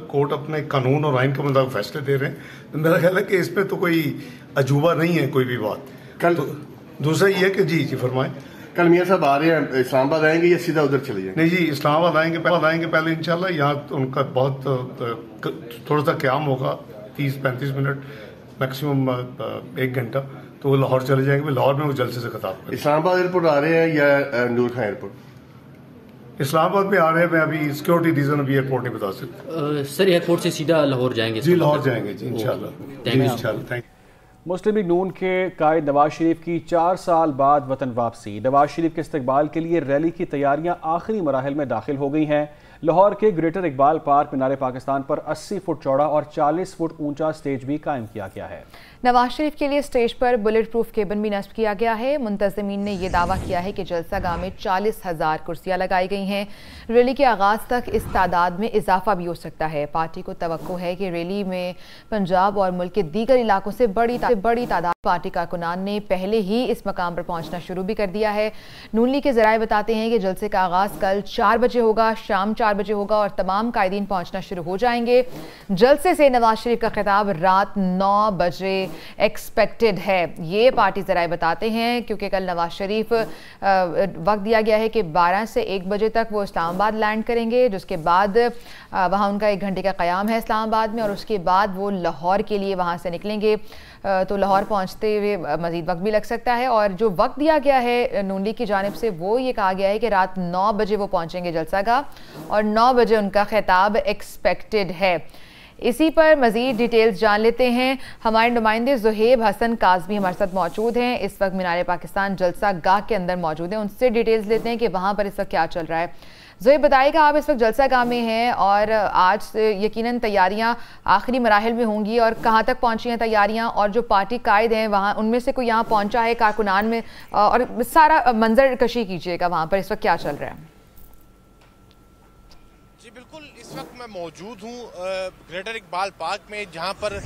کورٹ اپنے قانون اور آئین کے مطابق فیصلے دے رہے ہیں. میرا خیال ہے کہ اس پہ تو کوئی عجوبہ نہیں ہے کوئی بھی بات. کل دوسرا یہ ہے کہ جی فرمائیں, کل میاں صاحب آ رہے ہیں, اسلام آباد آئیں گے یا سیدھا ادھر چلے جائیں گے؟ نہیں جی, اسلام آباد آئیں گے پہلے انشاءاللہ. یہاں ان کا بہت تھوڑا سا قیام ہوگا, 30-35 منٹ میکسیمم 1 گھنٹہ, تو وہ لاہور چلے جائیں گے. لاہور میں وہ جلسے سے خطاب کریں. اسلام آباد ایئرپورٹ آ رہے ہیں یا نور خان ایئرپورٹ؟ اسلام آباد میں آ رہے ہیں. میں ابھی سیکورٹی ریزن ابھی ایئرپورٹ نہیں بتا سکتا. سر ایئرپورٹ سے سیدھا لاہور جائیں گے؟ جی لاہور جائیں گے جی انشاءاللہ. مسلم لیگ نون کے قائد نواز شریف کی 4 سال بعد وطن واپسی. نواز شریف کے استقبال کے لیے ریلی کی تیاریاں آخری مراحل میں داخل ہو گئی ہیں. لاہور کے گریٹر اقبال پارک مینار پاکستان پر 80 فٹ چوڑا اور 40 فٹ اونچا سٹیج بھی قائم کیا گیا ہے. نواز شریف کے لیے سٹیج پر بلٹ پروف کیبن بھی نصب کیا گیا ہے. منتظمین نے یہ دعویٰ کیا ہے کہ جلسہ گاہ میں 40,000 کرسیاں لگائی گئی ہیں. ریلی کے آغاز تک اس تعداد میں اضافہ بھی ہو سکتا ہے. پارٹی کو توقع ہے کہ ریلی میں پنجاب اور ملک کے دیگر علاقوں سے بڑی تعداد. پارٹی کارکنان نے پہلے ہی اس مقام پر پہنچنا شروع بھی کر دیا ہے. نون لیگ کے ذرائع بتاتے ہیں کہ جلسے کا آغاز کل 4 بجے ہوگا، شام 4 بجے ہوگا اور تمام قائدین پہنچنا شروع ہو جائیں گے. جلسے سے نواز شریف کا خطاب رات 9 بجے ایکسپیکٹڈ ہے. یہ پارٹی ذرائع بتاتے ہیں کیونکہ کل نواز شریف وقت دیا گیا ہے کہ 12 سے 1 بجے تک وہ اسلام آباد لینڈ کریں گے، جس کے بعد وہاں ان کا 1 گھنٹے کا قیام ہے اسلام آباد میں، اور اس کے بعد وہ لاہور کے لیے وہاں سے نکلیں گے. تو لاہور پہنچتے ہوئے مزید وقت بھی لگ سکتا ہے. اور جو وقت دیا گیا ہے نون لیگ کی جانب سے وہ یہ کہا گیا ہے کہ رات 9 بجے وہ پہنچیں گے جلسہ گاہ اور 9 بجے ان کا خطاب ایکسپیکٹڈ ہے. اسی پر مزید ڈیٹیلز جان لیتے ہیں. ہمارے نمائندے زہیب حسن کاظمی ہمارے ساتھ موجود ہیں، اس وقت مینار پاکستان جلسہ گاہ کے اندر موجود ہیں. ان سے ڈیٹیلز لیتے ہیں کہ وہاں پر اس وقت کیا چل رہا ہے. زہیب بتائے گا، آپ اس وقت جلسہ گاہ میں ہیں اور آج یقیناً تیاریاں آخری مراحل میں ہوں گی، اور کہاں تک پہنچی ہیں تیاریاں، اور جو پارٹی قائد ہیں وہاں ان میں سے کوئی یہاں پہنچا ہے کارکنان میں، اور سارا منظر کشی کیجیے گا وہاں پر اس وقت کیا چل رہا ہے؟ جی بالکل، اس وقت میں موجود ہوں گریٹر اقبال پارک میں، جہاں پر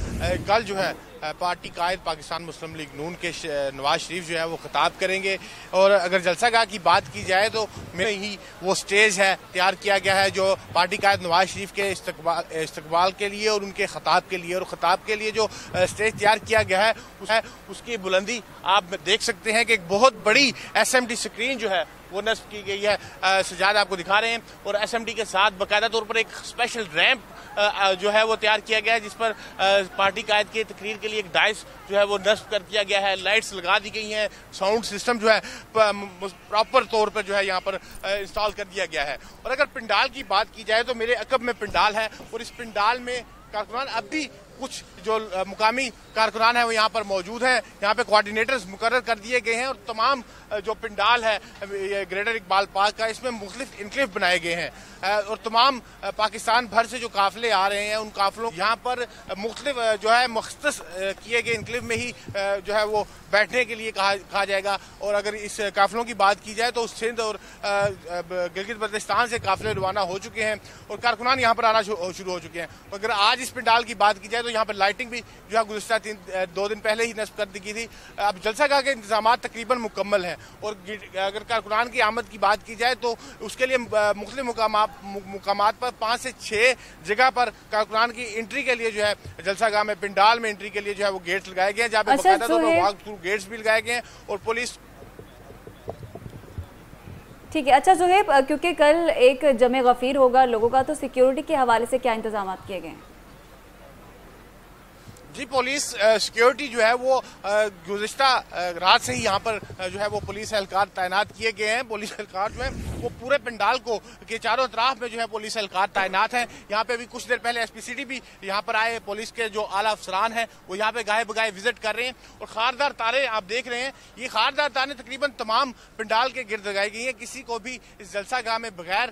کل جو ہے پارٹی قائد پاکستان مسلم لیگ نون کے نواز شریف جو ہے وہ خطاب کریں گے. اور اگر جلسہ گاہ کی بات کی جائے تو میں ہی وہ سٹیج ہے تیار کیا گیا ہے جو پارٹی قائد نواز شریف کے استقبال کے لیے اور ان کے خطاب کے لیے. اور خطاب کے لیے جو سٹیج تیار کیا گیا ہے اس کی بلندی آپ دیکھ سکتے ہیں کہ ایک بہت بڑی SMD اسکرین جو ہے وہ نصب کی گئی ہے. سجاد آپ کو دکھا رہے ہیں، اور SMD کے ساتھ باقاعدہ طور پر ایک اسپیشل ریمپ جو ہے وہ تیار کیا گیا ہے، جس پر پارٹی قائد کی تقریر کے لیے ایک ڈائس جو ہے وہ نصب کر دیا گیا ہے. لائٹس لگا دی گئی ہیں، ساؤنڈ سسٹم جو ہے پراپر طور پر جو ہے یہاں پر انسٹال کر دیا گیا ہے. اور اگر پنڈال کی بات کی جائے تو میرے عقب میں پنڈال ہے، اور اس پنڈال میں کارکنان اب بھی کچھ جو مقامی کارکنان ہیں وہ یہاں پر موجود ہیں. یہاں پہ کوارڈینیٹرز مقرر کر دیے گئے ہیں، اور تمام جو پنڈال ہے گریٹر اقبال پارک کا، اس میں مختلف انکلیو بنائے گئے ہیں. اور تمام پاکستان بھر سے جو قافلے آ رہے ہیں ان قافلوں یہاں پر مختلف جو ہے مختص کیے گئے انکلیو میں ہی جو ہے وہ بیٹھنے کے لیے کہا جائے گا. اور اگر اس قافلوں کی بات کی جائے تو سندھ اور گلگت بلتستان سے قافلے روانہ ہو چکے ہیں اور کارکنان یہاں پر آنا شروع ہو چکے ہیں. اگر آج اس پنڈال کی بات کی جائے تو یہاں پر لائٹنگ بھی جو ہے گزشتہ 2 دن پہلے ہی نصب کر دی گئی تھی. اب جلسہ گاہ کے انتظامات تقریباً مکمل ہیں، اور اگر کارکنان کی آمد کی بات کی جائے تو اس کے لیے مختلف مقامات پر 5 سے 6 جگہ پر کارکنان کی انٹری کے لیے جو ہے جلسہ گاہ میں پنڈال میں انٹری کے لیے جو ہے وہ گیٹس لگائے گئے ہیں، جہاں پہ باقاعدہ طور پر واک تھرو گیٹس بھی لگائے گئے ہیں اور پولیس. ٹھیک ہے. اچھا زہیب، کیونکہ کل ایک جمع غفیر ہوگا لوگوں کا، تو سیکیورٹی کے حوالے سے کیا انتظامات کیے گئے ہیں؟ جی پولیس سیکیورٹی جو ہے وہ گزشتہ رات سے ہی یہاں پر جو ہے وہ پولیس اہلکار تعینات کیے گئے ہیں. پولیس اہلکار جو ہے وہ پورے پنڈال کو کے چاروں اطراف میں جو ہے پولیس اہلکار تعینات ہیں. یہاں پہ بھی کچھ دیر پہلے SPCD بھی یہاں پر آئے، پولیس کے جو اعلیٰ افسران ہیں وہ یہاں پہ گاہے بگاہے وزٹ کر رہے ہیں. اور خاردار تاریں آپ دیکھ رہے ہیں، یہ خاردار تاریں تقریباً تمام پنڈال کے گرد لگائی گئی ہیں. کسی کو بھی اس جلسہ گاہ میں بغیر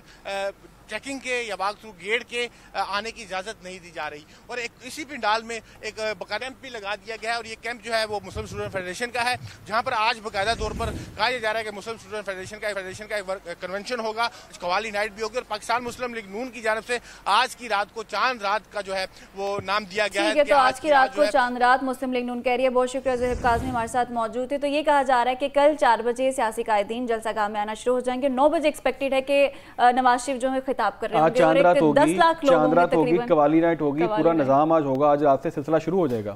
چیکنگ کے یا واک تھرو گیٹ کے آنے کی اجازت نہیں دی جا رہی. اور اسی پنڈال میں ایک باقاعدہ کیمپ بھی لگا دیا گیا ہے، اور یہ کیمپ جو ہے وہ مسلم اسٹوڈنٹ فیڈریشن کا ہے، جہاں پر آج باقاعدہ طور پر کہا جا رہا ہے کہ مسلم اسٹوڈنٹ فیڈریشن کا کنونشن ہوگا، قوالی نائٹ بھی ہوگی. اور پاکستان مسلم لیگ نون کی جانب سے آج کی رات کو چاند رات کا جو ہے وہ نام دیا گیا ہے. تو آج کی رات کو چاند رات مسلم لیگ نون کہہ رہی ہے. بہت شکریہ زہیب کاظمی ہمارے ساتھ موجود تھے. تو یہ کہا جا رہا ہے کہ کل 4 بجے سیاسی قائدین جلسہ گاہ میں آنا شروع ہو جائیں گے. 9 بجے ایکسپیکٹڈ ہے کہ نواز شریف جو ہے خطاب کر رہے ہیں. چاند رات ہوگی، قوالی نائٹ ہوگی، پورا نظام آج ہوگا، آج رات سے سلسلہ شروع ہو جائے گا.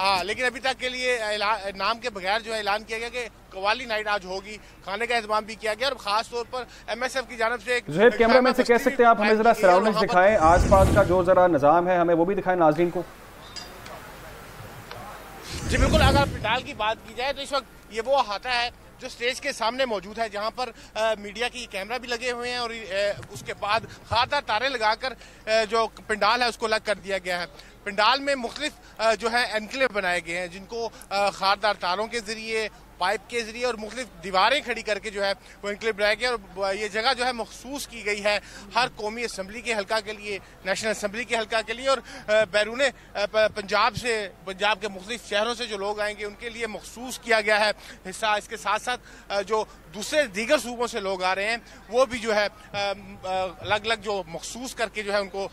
ہاں لیکن ابھی تک کے لیے نام کے بغیر جو ہے اعلان کیا گیا کہ قوالی نائٹ آج ہوگی، کھانے کا اہتمام بھی کیا گیا، اور خاص طور پر ایم ایس ایف کی جانب سے زہیب کیمرہ مین سے کہہ سکتے ہیں آپ ہمیں ذرا سراؤنڈنگز دکھائیں، آس پاس کا جو ذرا نظام ہے ہمیں وہ بھی دکھائیں ناظرین کو. جی بالکل، اگر پنڈال کی بات کی جائے تو اس وقت یہ وہ احاطہ ہے جو سٹیج کے سامنے موجود ہے، جہاں پر میڈیا کی کیمرہ بھی لگے ہوئے ہیں، اور اس کے بعد خاردار تارے لگا کر جو پنڈال ہے اس کو الگ کر دیا گیا ہے. پنڈال میں مختلف جو ہے انکلیو بنائے گئے ہیں، جن کو خاردار تاروں کے ذریعے، پائپ کے ذریعے اور مختلف دیواریں کھڑی کر کے جو ہے وہ انکلیو بنایا گیا، اور یہ جگہ جو ہے مخصوص کی گئی ہے ہر قومی اسمبلی کے حلقہ کے لیے، نیشنل اسمبلی کے حلقہ کے لیے، اور بیرون پنجاب کے مختلف شہروں سے جو لوگ آئیں گے ان کے لیے مخصوص کیا گیا ہے حصہ. اس کے ساتھ ساتھ جو دیگر صوبوں سے لوگ آ رہے ہیں وہ بھی جو ہے الگ الگ جو مخصوص کر کے جو ہے ان کو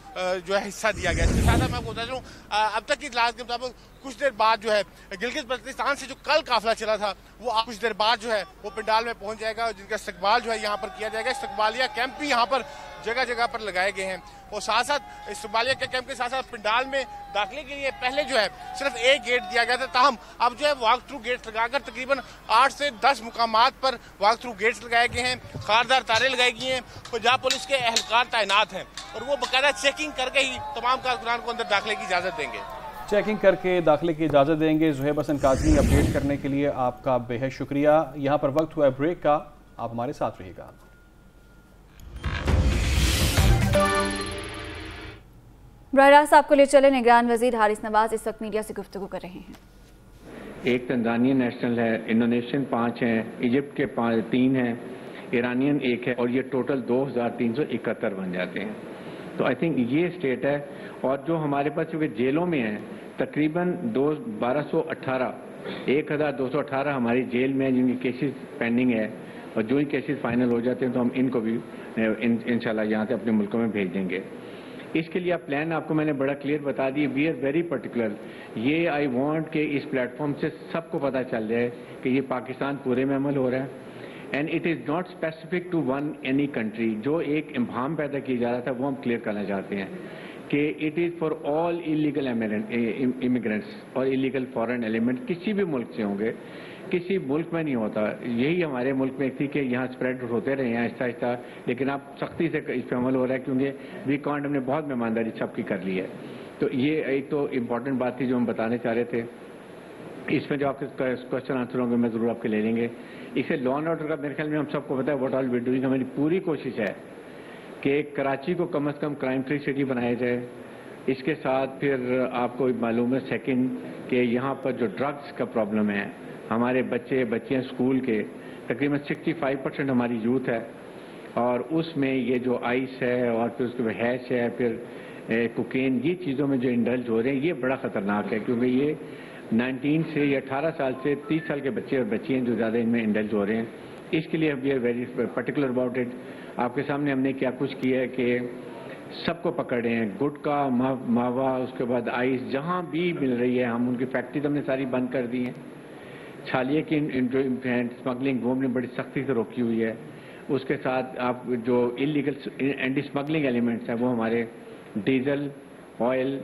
جو ہے حصہ دیا گیا. اس کے ساتھ میں آپ کو بتا دوں اب تک کی اطلاعات کے مطابق کچھ دیر بعد جو ہے گلگت بلتستان سے جو کل قافلہ چلا تھا وہ کچھ دیر بعد جو ہے وہ پنڈال میں پہنچ جائے گا، جن کا استقبال جو ہے یہاں پر کیا جائے گا. استقبالیہ کیمپ بھی یہاں پر جگہ جگہ پر لگائے گئے ہیں، اور ساتھ ساتھ استقبالیہ کے کیمپ کے ساتھ ساتھ پنڈال میں داخلے کے لیے پہلے جو ہے صرف ایک گیٹ دیا گیا تھا، تاہم اب جو ہے واک تھرو گیٹس لگا کر تقریباً 8 سے 10 مقامات پر واک تھرو گیٹس لگائے گئے ہیں، خاردار تارے لگائی گئی ہیں، پنجاب پولیس کے اہلکار تعینات ہیں، اور وہ باقاعدہ چیکنگ کر کے ہی تمام کارکنان کو اندر داخلے کی اجازت دیں گے. چیکنگ کر کے داخلے کی اجازت دیں گے. زہیب حسن کاظمی اپڈیٹ کرنے کے لیے آپ کا بے حد شکریہ. یہاں پر وقت ہوا ہے بریک کا، آپ ہمارے ساتھ رہیے گا. براہ راست آپ کو لے چلے نگران وزیر حارث نواز اس وقت میڈیا سے گفتگو کر رہے ہیں. ایک تنزانیہ نیشنل ہے، انڈونیشین 5 ہیں، ایجپٹ کے 3 ہیں، ایرانین 1 ہے، اور یہ ٹوٹل 2371 بن جاتے ہیں. تو آئی تھنک یہ اسٹیٹ ہے. اور جو ہمارے پاس چونکہ جیلوں میں ہیں تقریباً 1218 ہماری جیل میں جن کی کیسز پینڈنگ ہے، اور جو ہی کیسز فائنل ہو جاتے ہیں تو ہم ان کو بھی انشاءاللہ یہاں سے اپنے ملکوں میں بھیج دیں گے. اس کے لیے آپ پلان آپ کو میں نے بڑا کلیئر بتا دی. We are very particular. یہ آئی وانٹ کہ اس پلیٹ فارم سے سب کو پتہ چل جائے کہ یہ پاکستان پورے میں عمل ہو رہا ہے، and it is not specific to one any country. جو ایک ابہام پیدا کیا جا رہا تھا وہ ہم کلیئر کرنا چاہتے ہیں کہ it is for all illegal immigrants اور ایلیگل فارن ایلیمنٹ کسی بھی ملک سے ہوں گے، کسی ملک میں نہیں ہوتا. یہی ہمارے ملک میں ایک تھی کہ یہاں اسپریڈ ہوتے رہے ہیں آہستہ آہستہ، لیکن اب سختی سے اس پہ عمل ہو رہا ہے کیونکہ وی کانٹ ہم نے بہت مہمانداری سب کی کر لی ہے. تو یہ ایک تو امپورٹنٹ بات تھی جو ہم بتانے چاہ رہے تھے. اس میں جو آپ کے کوشچن آنسر ہوں گے میں ضرور آپ کے لے لیں گے. اسے لا اینڈ آرڈر کا میرے خیال میں ہم سب کو پتا ہے واٹ آل وی ڈوئنگ. ہماری پوری کوشش ہے کہ کراچی کو کم از کم کرائم فری سٹی بنایا جائے. اس کے ساتھ پھر آپ کو معلوم ہے سیکنڈ کہ یہاں پر جو ڈرگس کا پرابلم ہے، ہمارے بچیاں اسکول کے تقریباً 65% ہماری یوتھ ہے، اور اس میں یہ جو آئس ہے اور پھر اس کے بعد ہیش ہے، پھر کوکین، یہ چیزوں میں جو انڈلج ہو رہے ہیں یہ بڑا خطرناک ہے، کیونکہ یہ 19 سے یا 18 سال سے 30 سال کے بچے اور بچیاں جو زیادہ ان میں انڈلج ہو رہے ہیں. اس کے لیے we are very particular about it. آپ کے سامنے ہم نے کیا کچھ کیا ہے کہ سب کو پکڑے ہیں، گٹکا، ماوا، اس کے بعد آئس، جہاں بھی مل رہی ہے ہم ان کی فیکٹریز ہم نے ساری بند کر دی ہیں. چھالیے کی جو اسمگلنگ وہ ہم نے بڑی سختی سے روکی ہوئی ہے. اس کے ساتھ آپ جو انلیگل اینٹی اسمگلنگ ایلیمنٹس ہیں وہ ہمارے ڈیزل، آئل،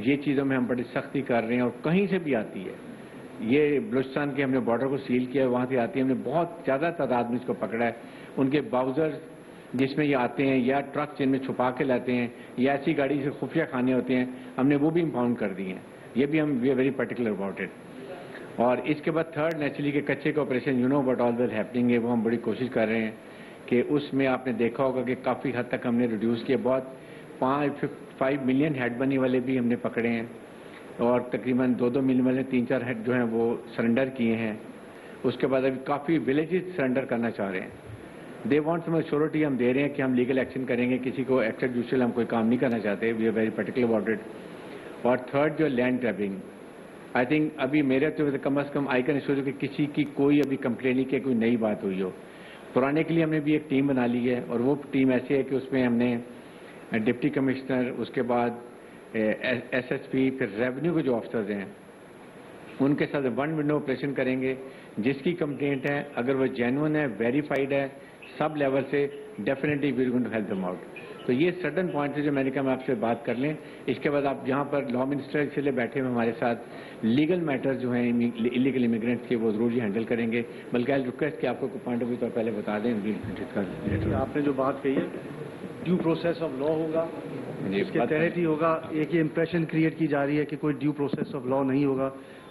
یہ چیزوں میں ہم بڑی سختی کر رہے ہیں. اور کہیں سے بھی آتی ہے، یہ بلوچستان کے ہم نے بارڈر کو سیل کیا ہے، وہاں سے آتی ہے. ہم نے بہت زیادہ تعداد میں اس کو پکڑا ہے. ان کے باؤزرز جس میں یہ آتے ہیں یا ٹرک جن میں چھپا کے لاتے ہیں یا ایسی گاڑی سے خفیہ کھانے ہوتے ہیں، ہم نے وہ بھی امپاؤنڈ کر دی ہیں. یہ بھی ہم we are very particular about it. اور اس کے بعد تھرڈ نیچرلی کے کچے کا operation you know what all that happening ہے، وہ ہم بڑی کوشش کر رہے ہیں کہ اس میں آپ نے دیکھا ہوگا کہ کافی حد تک ہم نے ریڈیوس کیا. بہت 5 ملین ہیڈ بنی والے بھی ہم نے پکڑے ہیں، اور تقریباً 2 ملین والے 3-4 ہیڈ جو ہیں وہ سرنڈر کیے ہیں. اس کے بعد ابھی کافی ولیجز سرنڈر کرنا چاہ رہے ہیں. دے وانٹ سم ایشورٹی ہم دے رہے ہیں کہ ہم لیگل ایکشن کریں گے، کسی کو ایکسٹرا جوڈیشل ہم کوئی کام نہیں کرنا چاہتے. We are very particular about it. اور تھرڈ جو لینڈ گریبنگ، آئی تھنک ابھی میرے تو کم از کم آئی کین ایشور کہ کسی کی کوئی ابھی کمپلین نہیں کہ کوئی نئی بات ہوئی ہو. پرانے کے لیے ہم نے بھی ایک ٹیم بنا لی ہے، اور وہ ٹیم ایسی ہے کہ اس میں ہم نے ڈپٹی کمشنر، اس کے بعد ایس ایس پی، پھر ریونیو کے جو آفیسرز ہیں ان کے ساتھ 1 ونڈو آپریشن کریں گے. جس کی کمپلینٹ ہے اگر وہ جینون ہے، ویریفائڈ ہے سب لیول سے، definitely we are going to help them out. تو یہ سڈن پوائنٹ ہے جو میں نے کہا میں آپ سے بات کر لیں. اس کے بعد آپ جہاں پر لا منسٹر کے لیے بیٹھے ہوئے ہمارے ساتھ لیگل میٹرز جو ہیں انلیگل امیگرینٹس کے وہ ضرور ہینڈل کریں گے. بلکہ آئی ریکویسٹ کہ آپ کو پوائنٹ آف ویو طور پہلے بتا دیں. آپ نے جو بات کہی ہے ڈیو پروسیس آف لا ہوگا, اس کے تحت ہی ہوگا. ایک یہ امپریشن کریٹ کی جا رہی ہے کہ کوئی ڈیو پروسیس آف لا نہیں ہوگا,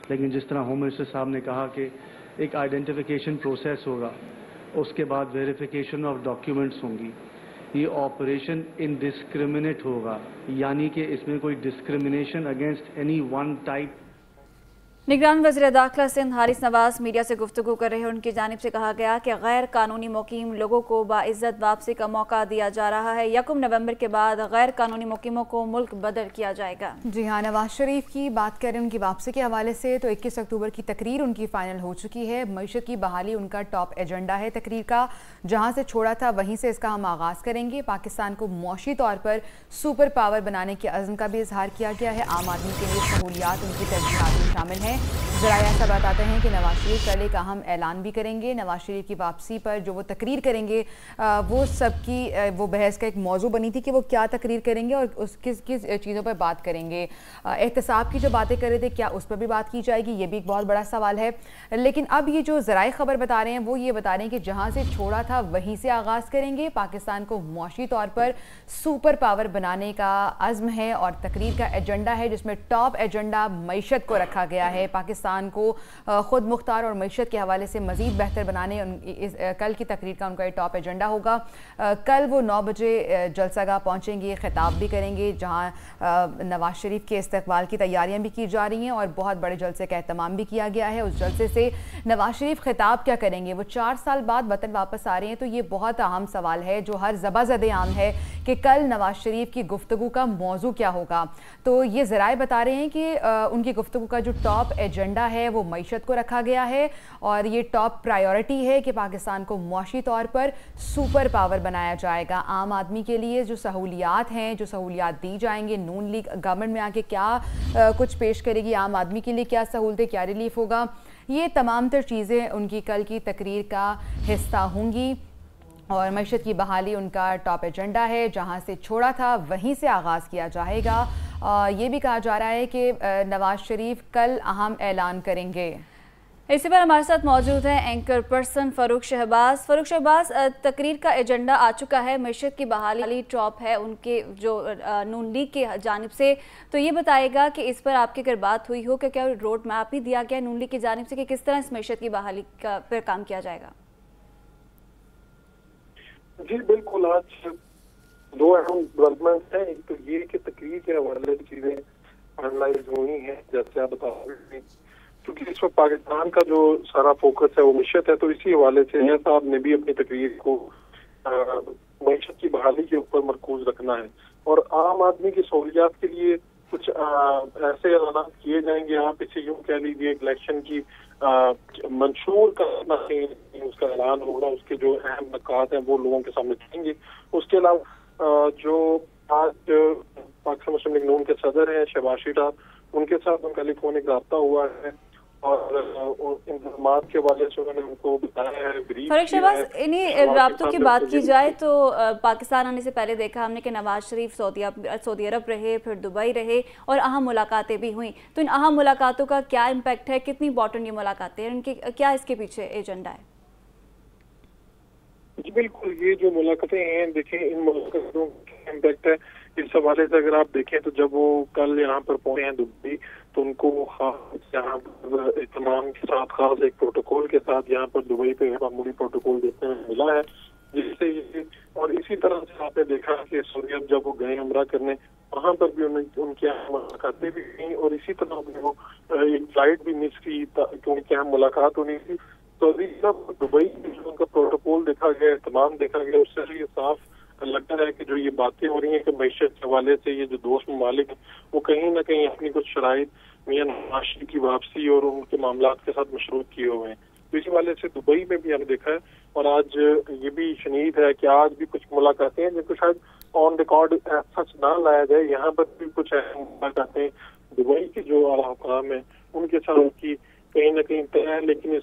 لیکن جس طرح ہوم منسٹر صاحب نے کہا کہ ایک آئیڈینٹیفیکیشن پروسیس ہوگا, اس کے بعد ویریفیکیشن آف ڈاکیومنٹس ہوں گی. یہ آپریشن انڈسکریمنیٹ ہوگا, یعنی کہ اس میں کوئی discrimination against any one type. نگران وزیر داخلہ سندھ حارث نواز میڈیا سے گفتگو کر رہے ہیں. ان کی جانب سے کہا گیا کہ غیر قانونی مقیم لوگوں کو باعزت واپسی کا موقع دیا جا رہا ہے. 1 نومبر کے بعد غیر قانونی مقیموں کو ملک بدر کیا جائے گا. جی ہاں, نواز شریف کی بات کریں ان کی واپسی کے حوالے سے تو 21 اکتوبر کی تقریر ان کی فائنل ہو چکی ہے. معیشت کی بحالی ان کا ٹاپ ایجنڈا ہے تقریر کا. جہاں سے چھوڑا تھا وہیں سے اس کا ہم آغاز کریں گے. پاکستان کو معاشی طور پر سپر پاور بنانے کے عزم کا بھی اظہار کیا گیا ہے. عام آدمی کے لیے سہولیات ان کی ترجیحات میں شامل ہیں. ذرائع ایسا بتاتے ہیں کہ نواز شریف کل ایک اہم اعلان بھی کریں گے. نواز شریف کی واپسی پر جو وہ تقریر کریں گے وہ سب کی وہ بحث کا ایک موضوع بنی تھی کہ وہ کیا تقریر کریں گے اور اس کس کس چیزوں پر بات کریں گے. احتساب کی جو باتیں کر رہے تھے کیا اس پر بھی بات کی جائے گی, یہ بھی ایک بہت بڑا سوال ہے. لیکن اب یہ جو ذرائع خبر بتا رہے ہیں وہ یہ بتا رہے ہیں کہ جہاں سے چھوڑا تھا وہیں سے آغاز کریں گے. پاکستان کو معاشی طور پر سپر پاور بنانے کا عزم ہے اور تقریر کا ایجنڈا ہے جس میں ٹاپ ایجنڈا معیشت کو رکھا گیا ہے. پاکستان کو خود مختار اور معیشت کے حوالے سے مزید بہتر بنانے کل کی تقریر کا ان کا ٹاپ ایجنڈا ہوگا. کل وہ 9 بجے جلسہ گاہ پہنچیں گے, خطاب بھی کریں گے جہاں نواز شریف کے استقبال کی تیاریاں بھی کی جا رہی ہیں اور بہت بڑے جلسے کا اہتمام بھی کیا گیا ہے. اس جلسے سے نواز شریف خطاب کیا کریں گے؟ وہ 4 سال بعد وطن واپس آ رہے ہیں تو یہ بہت اہم سوال ہے جو ہر زباں زد عام ہے کہ کل نواز شریف کی گفتگو کا موضوع کیا ہوگا. تو یہ ذرائع بتا رہے ہیں کہ ان کی گفتگو کا جو ٹاپ ایجنڈا ہے وہ معیشت کو رکھا گیا ہے اور یہ ٹاپ پرائیورٹی ہے کہ پاکستان کو معاشی طور پر سپر پاور بنایا جائے گا. عام آدمی کے لیے جو سہولیات ہیں, جو سہولیات دی جائیں گے, نون لیگ گورنمنٹ میں آ کے کیا کچھ پیش کرے گی, عام آدمی کے لیے کیا سہولتیں, کیا ریلیف ہوگا, یہ تمام تر چیزیں ان کی کل کی تقریر کا حصہ ہوں گی. اور معیشت کی بحالی ان کا ٹاپ ایجنڈا ہے, جہاں سے چھوڑا تھا وہیں سے آغاز کیا جائے گا. یہ بھی کہا جا رہا ہے کہ نواز شریف کل اہم اعلان کریں گے. اسی پر ہمارے ساتھ موجود ہیں اینکر پرسن فاروق شہباز. فاروق شہباز, تقریر کا ایجنڈا آ چکا ہے, معیشت کی بحالی ٹاپ ہے ان کے جو نون لیگ کی جانب سے, تو یہ بتائے گا کہ اس پر آپ کی اگر بات ہوئی ہو کہ کیا روڈ میپ بھی دیا گیا نون لیگ کی جانب سے کہ کس طرح اس معیشت کی بحالی پر کام کیا جائے گا؟ جی بالکل, آج 2 اہم ڈیولپمنٹس ہیں. ایک تو یہ کہ تقریر کے حوالے سے چیزیں فائنلائز ہوئی ہیں جیسے آپ بتا رہے ہیں, کیونکہ اس وقت پاکستان کا جو سارا فوکس ہے وہ معیشت ہے, تو اسی حوالے سے نیا صاحب نے بھی اپنی تقریر کو معیشت کی بحالی کے اوپر مرکوز رکھنا ہے اور عام آدمی کی سہولیات کے لیے کچھ ایسے اعلانات کیے جائیں گے. آپ اسے یوں کہہ لیجیے الیکشن کی منشور کرنا اس کا اعلان ہوگا, اس کے جو اہم نکات ہیں وہ لوگوں کے سامنے رکھیں گے. اس کے علاوہ جو آج پاکستان مسلم لیگ نون کے صدر ہیں شہباز شریف صاحب, ان کے ساتھ ان کا ٹیلیفونک رابطہ ہوا ہے اور انتظامات کے حوالے سے انہوں نے ان کو بتایا ہے. فاروق شہباز, انہیں رابطوں کی بات کی جائے تو پاکستان آنے سے پہلے دیکھا ہم نے کہ نواز شریف سعودی عرب رہے, پھر دبئی رہے اور اہم ملاقاتیں بھی ہوئیں. تو ان اہم ملاقاتوں کا کیا امپیکٹ ہے, کتنی امپورٹنٹ یہ ملاقاتیں ہیں, ان کے کیا اس کے پیچھے ایجنڈا ہے؟ جی بالکل, یہ جو ملاقاتیں ہیں دیکھیں ان ملاقاتوں کا امپیکٹ ہے. اس حوالے سے اگر آپ دیکھیں تو جب وہ کل یہاں پر پہنچے ہیں دبئی تو ان کو خاص یہاں پر اہتمام کے ساتھ خاص ایک پروٹوکول کے ساتھ یہاں پر دبئی پہ معمولی پروٹوکول دیکھنے میں ملا ہے, جس سے یہ اور اسی طرح سے آپ نے دیکھا کہ سعودی عرب جب وہ گئے عمرہ کرنے وہاں پر بھی ان کی اہم ملاقاتیں بھی ہوئیں اور اسی طرح وہ ایک فلائٹ بھی مس کی کیونکہ اہم ملاقات ہونی تھی. سعودی عرب دبئی میں جو ان کا پروٹوکول دیکھا گیا, اہتمام دیکھا گیا, اس سے یہ صاف لگتا ہے کہ جو یہ باتیں ہو رہی ہیں کہ معیشت کے حوالے سے یہ جو دوست ممالک ہیں وہ کہیں نہ کہیں اپنی کچھ شرائط میاں نواز شریف کی واپسی اور ان کے معاملات کے ساتھ مشروط کیے ہوئے ہیں. تو اسی حوالے سے دبئی میں بھی ہم نے دیکھا ہے اور آج یہ بھی شنید ہے کہ آج بھی کچھ ملاقاتیں ہیں جن کو شاید آن ریکارڈ سچ نہ لایا جائے. یہاں پر بھی کچھ اہم ملاقاتیں دبئی کے جو اعلیٰ حکام ہیں ان کے ساتھ کی کہیں نہ کہیں طے ہے, لیکن اس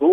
2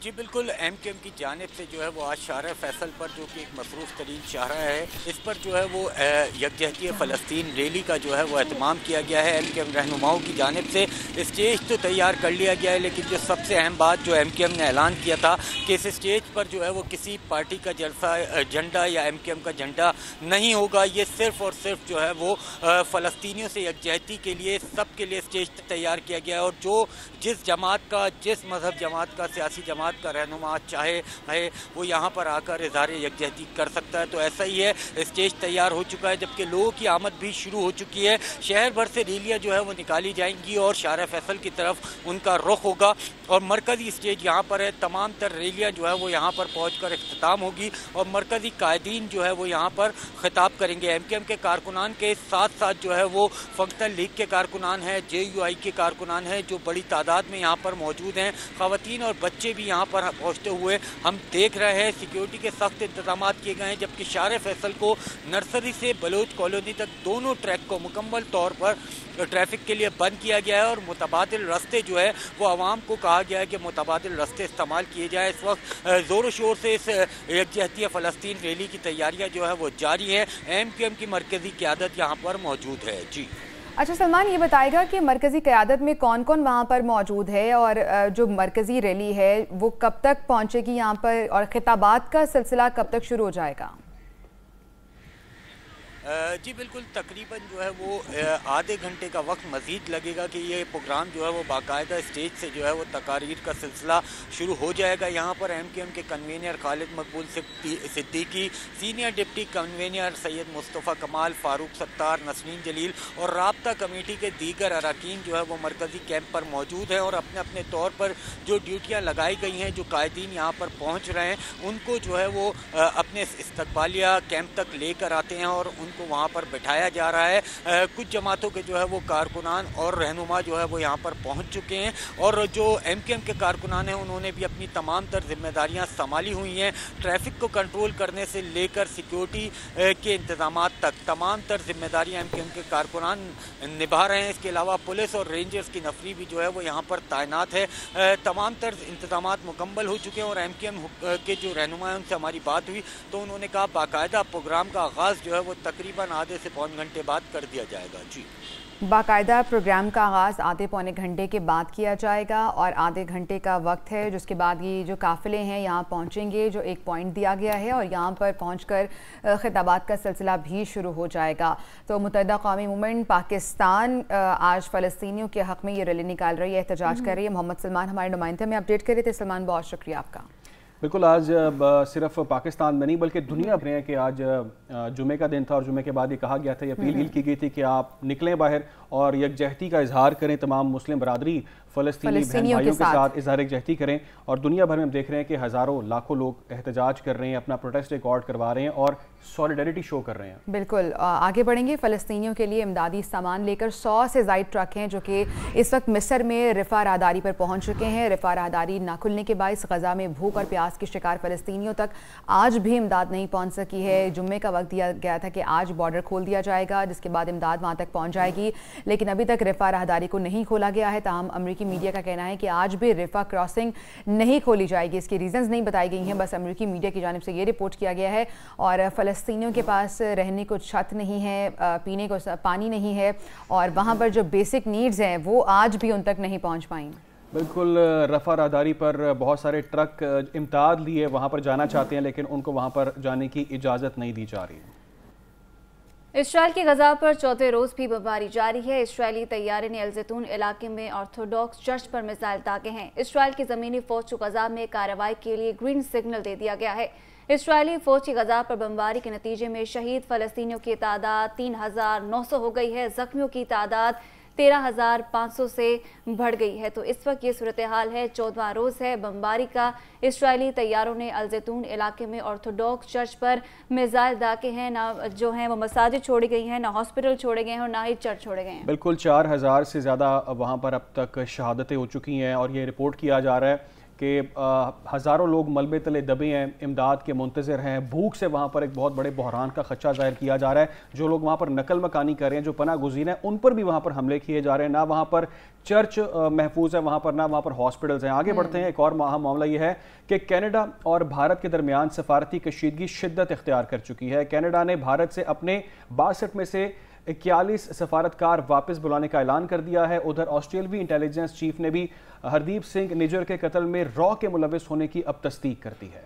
جی بالکل، ایم کیو ایم کی جانب سے جو ہے وہ آج شارع فیصل پر، جو کہ ایک مصروف ترین شاہراہ ہے، اس پر جو ہے وہ یکجہتی فلسطین ریلی کا جو ہے وہ اہتمام کیا گیا ہے۔ ایم کیو ایم رہنماؤں کی جانب سے اسٹیج تو تیار کر لیا گیا ہے، لیکن جو سب سے اہم بات جو ایم کیو ایم نے اعلان کیا تھا کہ اس اسٹیج پر جو ہے وہ کسی پارٹی کا جھنڈا یا ایم کیو ایم کا جھنڈا نہیں ہوگا، یہ صرف اور صرف جو ہے وہ فلسطینیوں سے یکجہتی کے لیے سب کے لیے اسٹیج تیار کیا گیا ہے، اور جو جس جماعت کا، جس مذہب جماعت کا، سیاسی جماعت کا رہنما چاہے ہے وہ یہاں پر آ کر اظہار یکجہتی کر سکتا ہے۔ تو ایسا ہی ہے، اسٹیج تیار ہو چکا ہے، جبکہ لوگوں کی آمد بھی شروع ہو چکی ہے۔ شہر بھر سے ریلیاں جو ہے وہ نکالی جائیں گی اور شارع فیصل کی طرف ان کا رخ ہوگا، اور مرکزی اسٹیج یہاں پر ہے۔ تمام تر ریلیاں جو ہے وہ یہاں پر پہنچ کر اختتام ہوگی، اور مرکزی قائدین جو ہے وہ یہاں پر خطاب کریں گے۔ ایم کیو ایم کے کارکنان کے ساتھ ساتھ جو ہے وہ فنکشنل لیگ کے کارکنان ہیں، جے یو آئی کے کارکنان ہیں، جو بڑی تعداد میں یہاں پر موجود ہیں۔ خواتین اور بچے بھی یہاں پر پہنچتے ہوئے ہم دیکھ رہے ہیں۔ سیکیورٹی کے سخت انتظامات کیے گئے ہیں، جبکہ شارع فیصل کو نرسری سے بلوچ کالونی تک دونوں ٹریک کو مکمل طور پر ٹریفک کے لیے بند کیا گیا ہے، اور متبادل راستے جو ہے وہ عوام کو کہا گیا ہے کہ متبادل راستے استعمال کیے جائیں۔ اس وقت زور و شور سے اس یکجہتی فلسطین ریلی کی تیاریاں جو ہے وہ جاری ہیں۔ ایم کیو ایم کی مرکزی قیادت یہاں پر موجود ہے۔ جی اچھا سلمان، یہ بتائے گا کہ مرکزی قیادت میں کون کون وہاں پر موجود ہے، اور جو مرکزی ریلی ہے وہ کب تک پہنچے گی یہاں پر، اور خطابات کا سلسلہ کب تک شروع ہو جائے گا؟ جی بالکل، تقریباً جو ہے وہ آدھے گھنٹے کا وقت مزید لگے گا کہ یہ پروگرام جو ہے وہ باقاعدہ اسٹیج سے جو ہے وہ تقاریر کا سلسلہ شروع ہو جائے گا۔ یہاں پر ایم کیو ایم کے کنوینر خالد مقبول صدیقی، سینئر ڈپٹی کنوینر سید مصطفیٰ کمال، فاروق ستار، نسرین جلیل اور رابطہ کمیٹی کے دیگر اراکین جو ہے وہ مرکزی کیمپ پر موجود ہیں، اور اپنے اپنے طور پر جو ڈیوٹیاں لگائی گئی ہیں، جو قائدین یہاں پر پہنچ رہے ہیں، ان کو جو ہے وہ اپنے استقبالیہ کیمپ تک لے کر آتے ہیں اور ان کو وہاں پر بٹھایا جا رہا ہے۔ کچھ جماعتوں کے جو ہے وہ کارکنان اور رہنما جو ہے وہ یہاں پر پہنچ چکے ہیں، اور جو ایم کیو ایم کے کارکنان ہیں انہوں نے بھی اپنی تمام تر ذمہ داریاں سنبھالی ہوئی ہیں۔ ٹریفک کو کنٹرول کرنے سے لے کر سیکیورٹی کے انتظامات تک تمام تر ذمہ داریاں ایم کیو ایم کے کارکنان نبھا رہے ہیں۔ اس کے علاوہ پولیس اور رینجرز کی نفری بھی جو ہے وہ یہاں پر تعینات ہے۔ تمام تر انتظامات مکمل ہو چکے ہیں، اور ایم کیو ایم کے جو رہنما ہیں ان سے ہماری بات ہوئی تو انہوں نے کہا باقاعدہ پروگرام کا آغاز جو ہے وہ تقریباً آدھے سے پون گھنٹے بعد کر دیا جائے گا۔ جی باقاعدہ پروگرام کا آغاز آدھے پونے گھنٹے کے بعد کیا جائے گا، اور آدھے گھنٹے کا وقت ہے جس کے بعد یہ جو قافلے ہیں یہاں پہنچیں گے، جو ایک پوائنٹ دیا گیا ہے، اور یہاں پر پہنچ کر خطابات کا سلسلہ بھی شروع ہو جائے گا۔ تو متحدہ قومی موومنٹ پاکستان آج فلسطینیوں کے حق میں یہ ریلی نکال رہی ہے، احتجاج کر رہی ہے۔ محمد سلمان ہمارے نمائندے میں اپڈیٹ کر رہے تھے۔ سلمان، بہت شکریہ آپ کا۔ بالکل، آج صرف پاکستان میں نہیں بلکہ دنیا بھر ہیں کہ آج جمعے کا دن تھا، اور جمعے کے بعد یہ کہا گیا تھا، یہ اپیل کی گئی تھی کہ آپ نکلیں باہر اور یکجہتی کا اظہار کریں، تمام مسلم برادری فلسطینی بہن بھائیوں کے ساتھ اظہار یکجہتی کریں۔ اور دنیا بھر میں ہم دیکھ رہے ہیں کہ ہزاروں لاکھوں لوگ احتجاج کر رہے ہیں، اپنا پروٹیسٹ ریکارڈ کروا رہے ہیں اور سولیڈیرٹی شو کر رہے ہیں۔ بالکل، آگے بڑھیں گے۔ فلسطینیوں کے لیے امدادی سامان لے کر 100 سے زائد ٹرک ہیں جو کہ اس وقت مصر میں رفح راہداری پر پہنچ چکے ہیں۔ رفح راہداری نہ کھلنے کے باعث غزہ میں بھوک اور پیاس کے شکار فلسطینیوں تک آج بھی امداد نہیں پہنچ سکی ہے۔ جمعے کا وقت دیا گیا تھا کہ آج بارڈر کھول دیا جائے گا، جس کے بعد امداد وہاں تک پہنچ جائے گی، لیکن ابھی تک رفح راہداری کو نہیں کھولا گیا ہے۔ تاہم امریکی میڈیا کا کہنا ہے کہ آج بھی رفح کراسنگ نہیں کھولی جائے گی۔ اس کی ریزنز نہیں بتائی گئی ہیں، بس امریکی میڈیا کی جانب سے یہ رپورٹ کیا گیا ہے۔ اور فلسطینیوں کے پاس رہنے کو چھت نہیں ہے، پینے کو پانی نہیں ہے، اور وہاں پر جو بیسک نیڈز ہیں وہ آج بھی ان تک نہیں پہنچ پائیں۔ بالکل، رفح راہداری پر بہت سارے ٹرک امداد لیے وہاں پر جانا چاہتے ہیں، لیکن ان کو وہاں پر جانے کی اجازت نہیں دی جا رہی۔ اسرائیل کی غزہ پر چوتھے روز بھی بمباری جاری ہے۔ اسرائیلی طیارے نے الزیتون علاقے میں آرتھوڈاکس چرچ پر میزائل داغے ہیں۔ اسرائیل کی زمینی فوج کو غزہ میں کارروائی کے لیے گرین سگنل دے دیا گیا ہے۔ اسرائیلی فوج کی غزہ پر بمباری کے نتیجے میں شہید فلسطینیوں کی تعداد 3900 ہو گئی ہے، زخمیوں کی تعداد 13,500 سے بڑھ گئی ہے۔ تو اس وقت یہ صورتحال ہے، 14واں روز ہے بمباری کا۔ اسرائیلی طیاروں نے الزیتون علاقے میں آرتھوڈاکس چرچ پر میزائل داغے ہیں، نہ جو ہیں وہ مساجد چھوڑی گئی ہیں، نہ ہاسپٹل چھوڑے گئے ہیں، اور نہ ہی چرچ چھوڑے گئے ہیں۔ بالکل، 4000 سے زیادہ وہاں پر اب تک شہادتیں ہو چکی ہیں، اور یہ رپورٹ کیا جا رہا ہے کہ ہزاروں لوگ ملبے تلے دبے ہیں، امداد کے منتظر ہیں، بھوک سے وہاں پر ایک بہت بڑے بحران کا خدشہ ظاہر کیا جا رہا ہے۔ جو لوگ وہاں پر نقل مکانی کر رہے ہیں، جو پناہ گزین ہیں، ان پر بھی وہاں پر حملے کیے جا رہے ہیں، نہ وہاں پر چرچ محفوظ ہے وہاں پر، نہ وہاں پر ہاسپٹلز ہیں۔ آگے بڑھتے ہیں، ایک اور اہم معاملہ یہ ہے کہ کینیڈا اور بھارت کے درمیان سفارتی کشیدگی شدت اختیار کر چکی ہے۔ کینیڈا نے بھارت سے اپنے 62 میں سے 41 سفارتکار واپس بلانے کا اعلان کر دیا ہے۔ ادھر آسٹریلوی انٹیلیجنس چیف نے بھی ہردیپ سنگھ نجر کے قتل میں را کے ملوث ہونے کی اب تصدیق کر دی ہے۔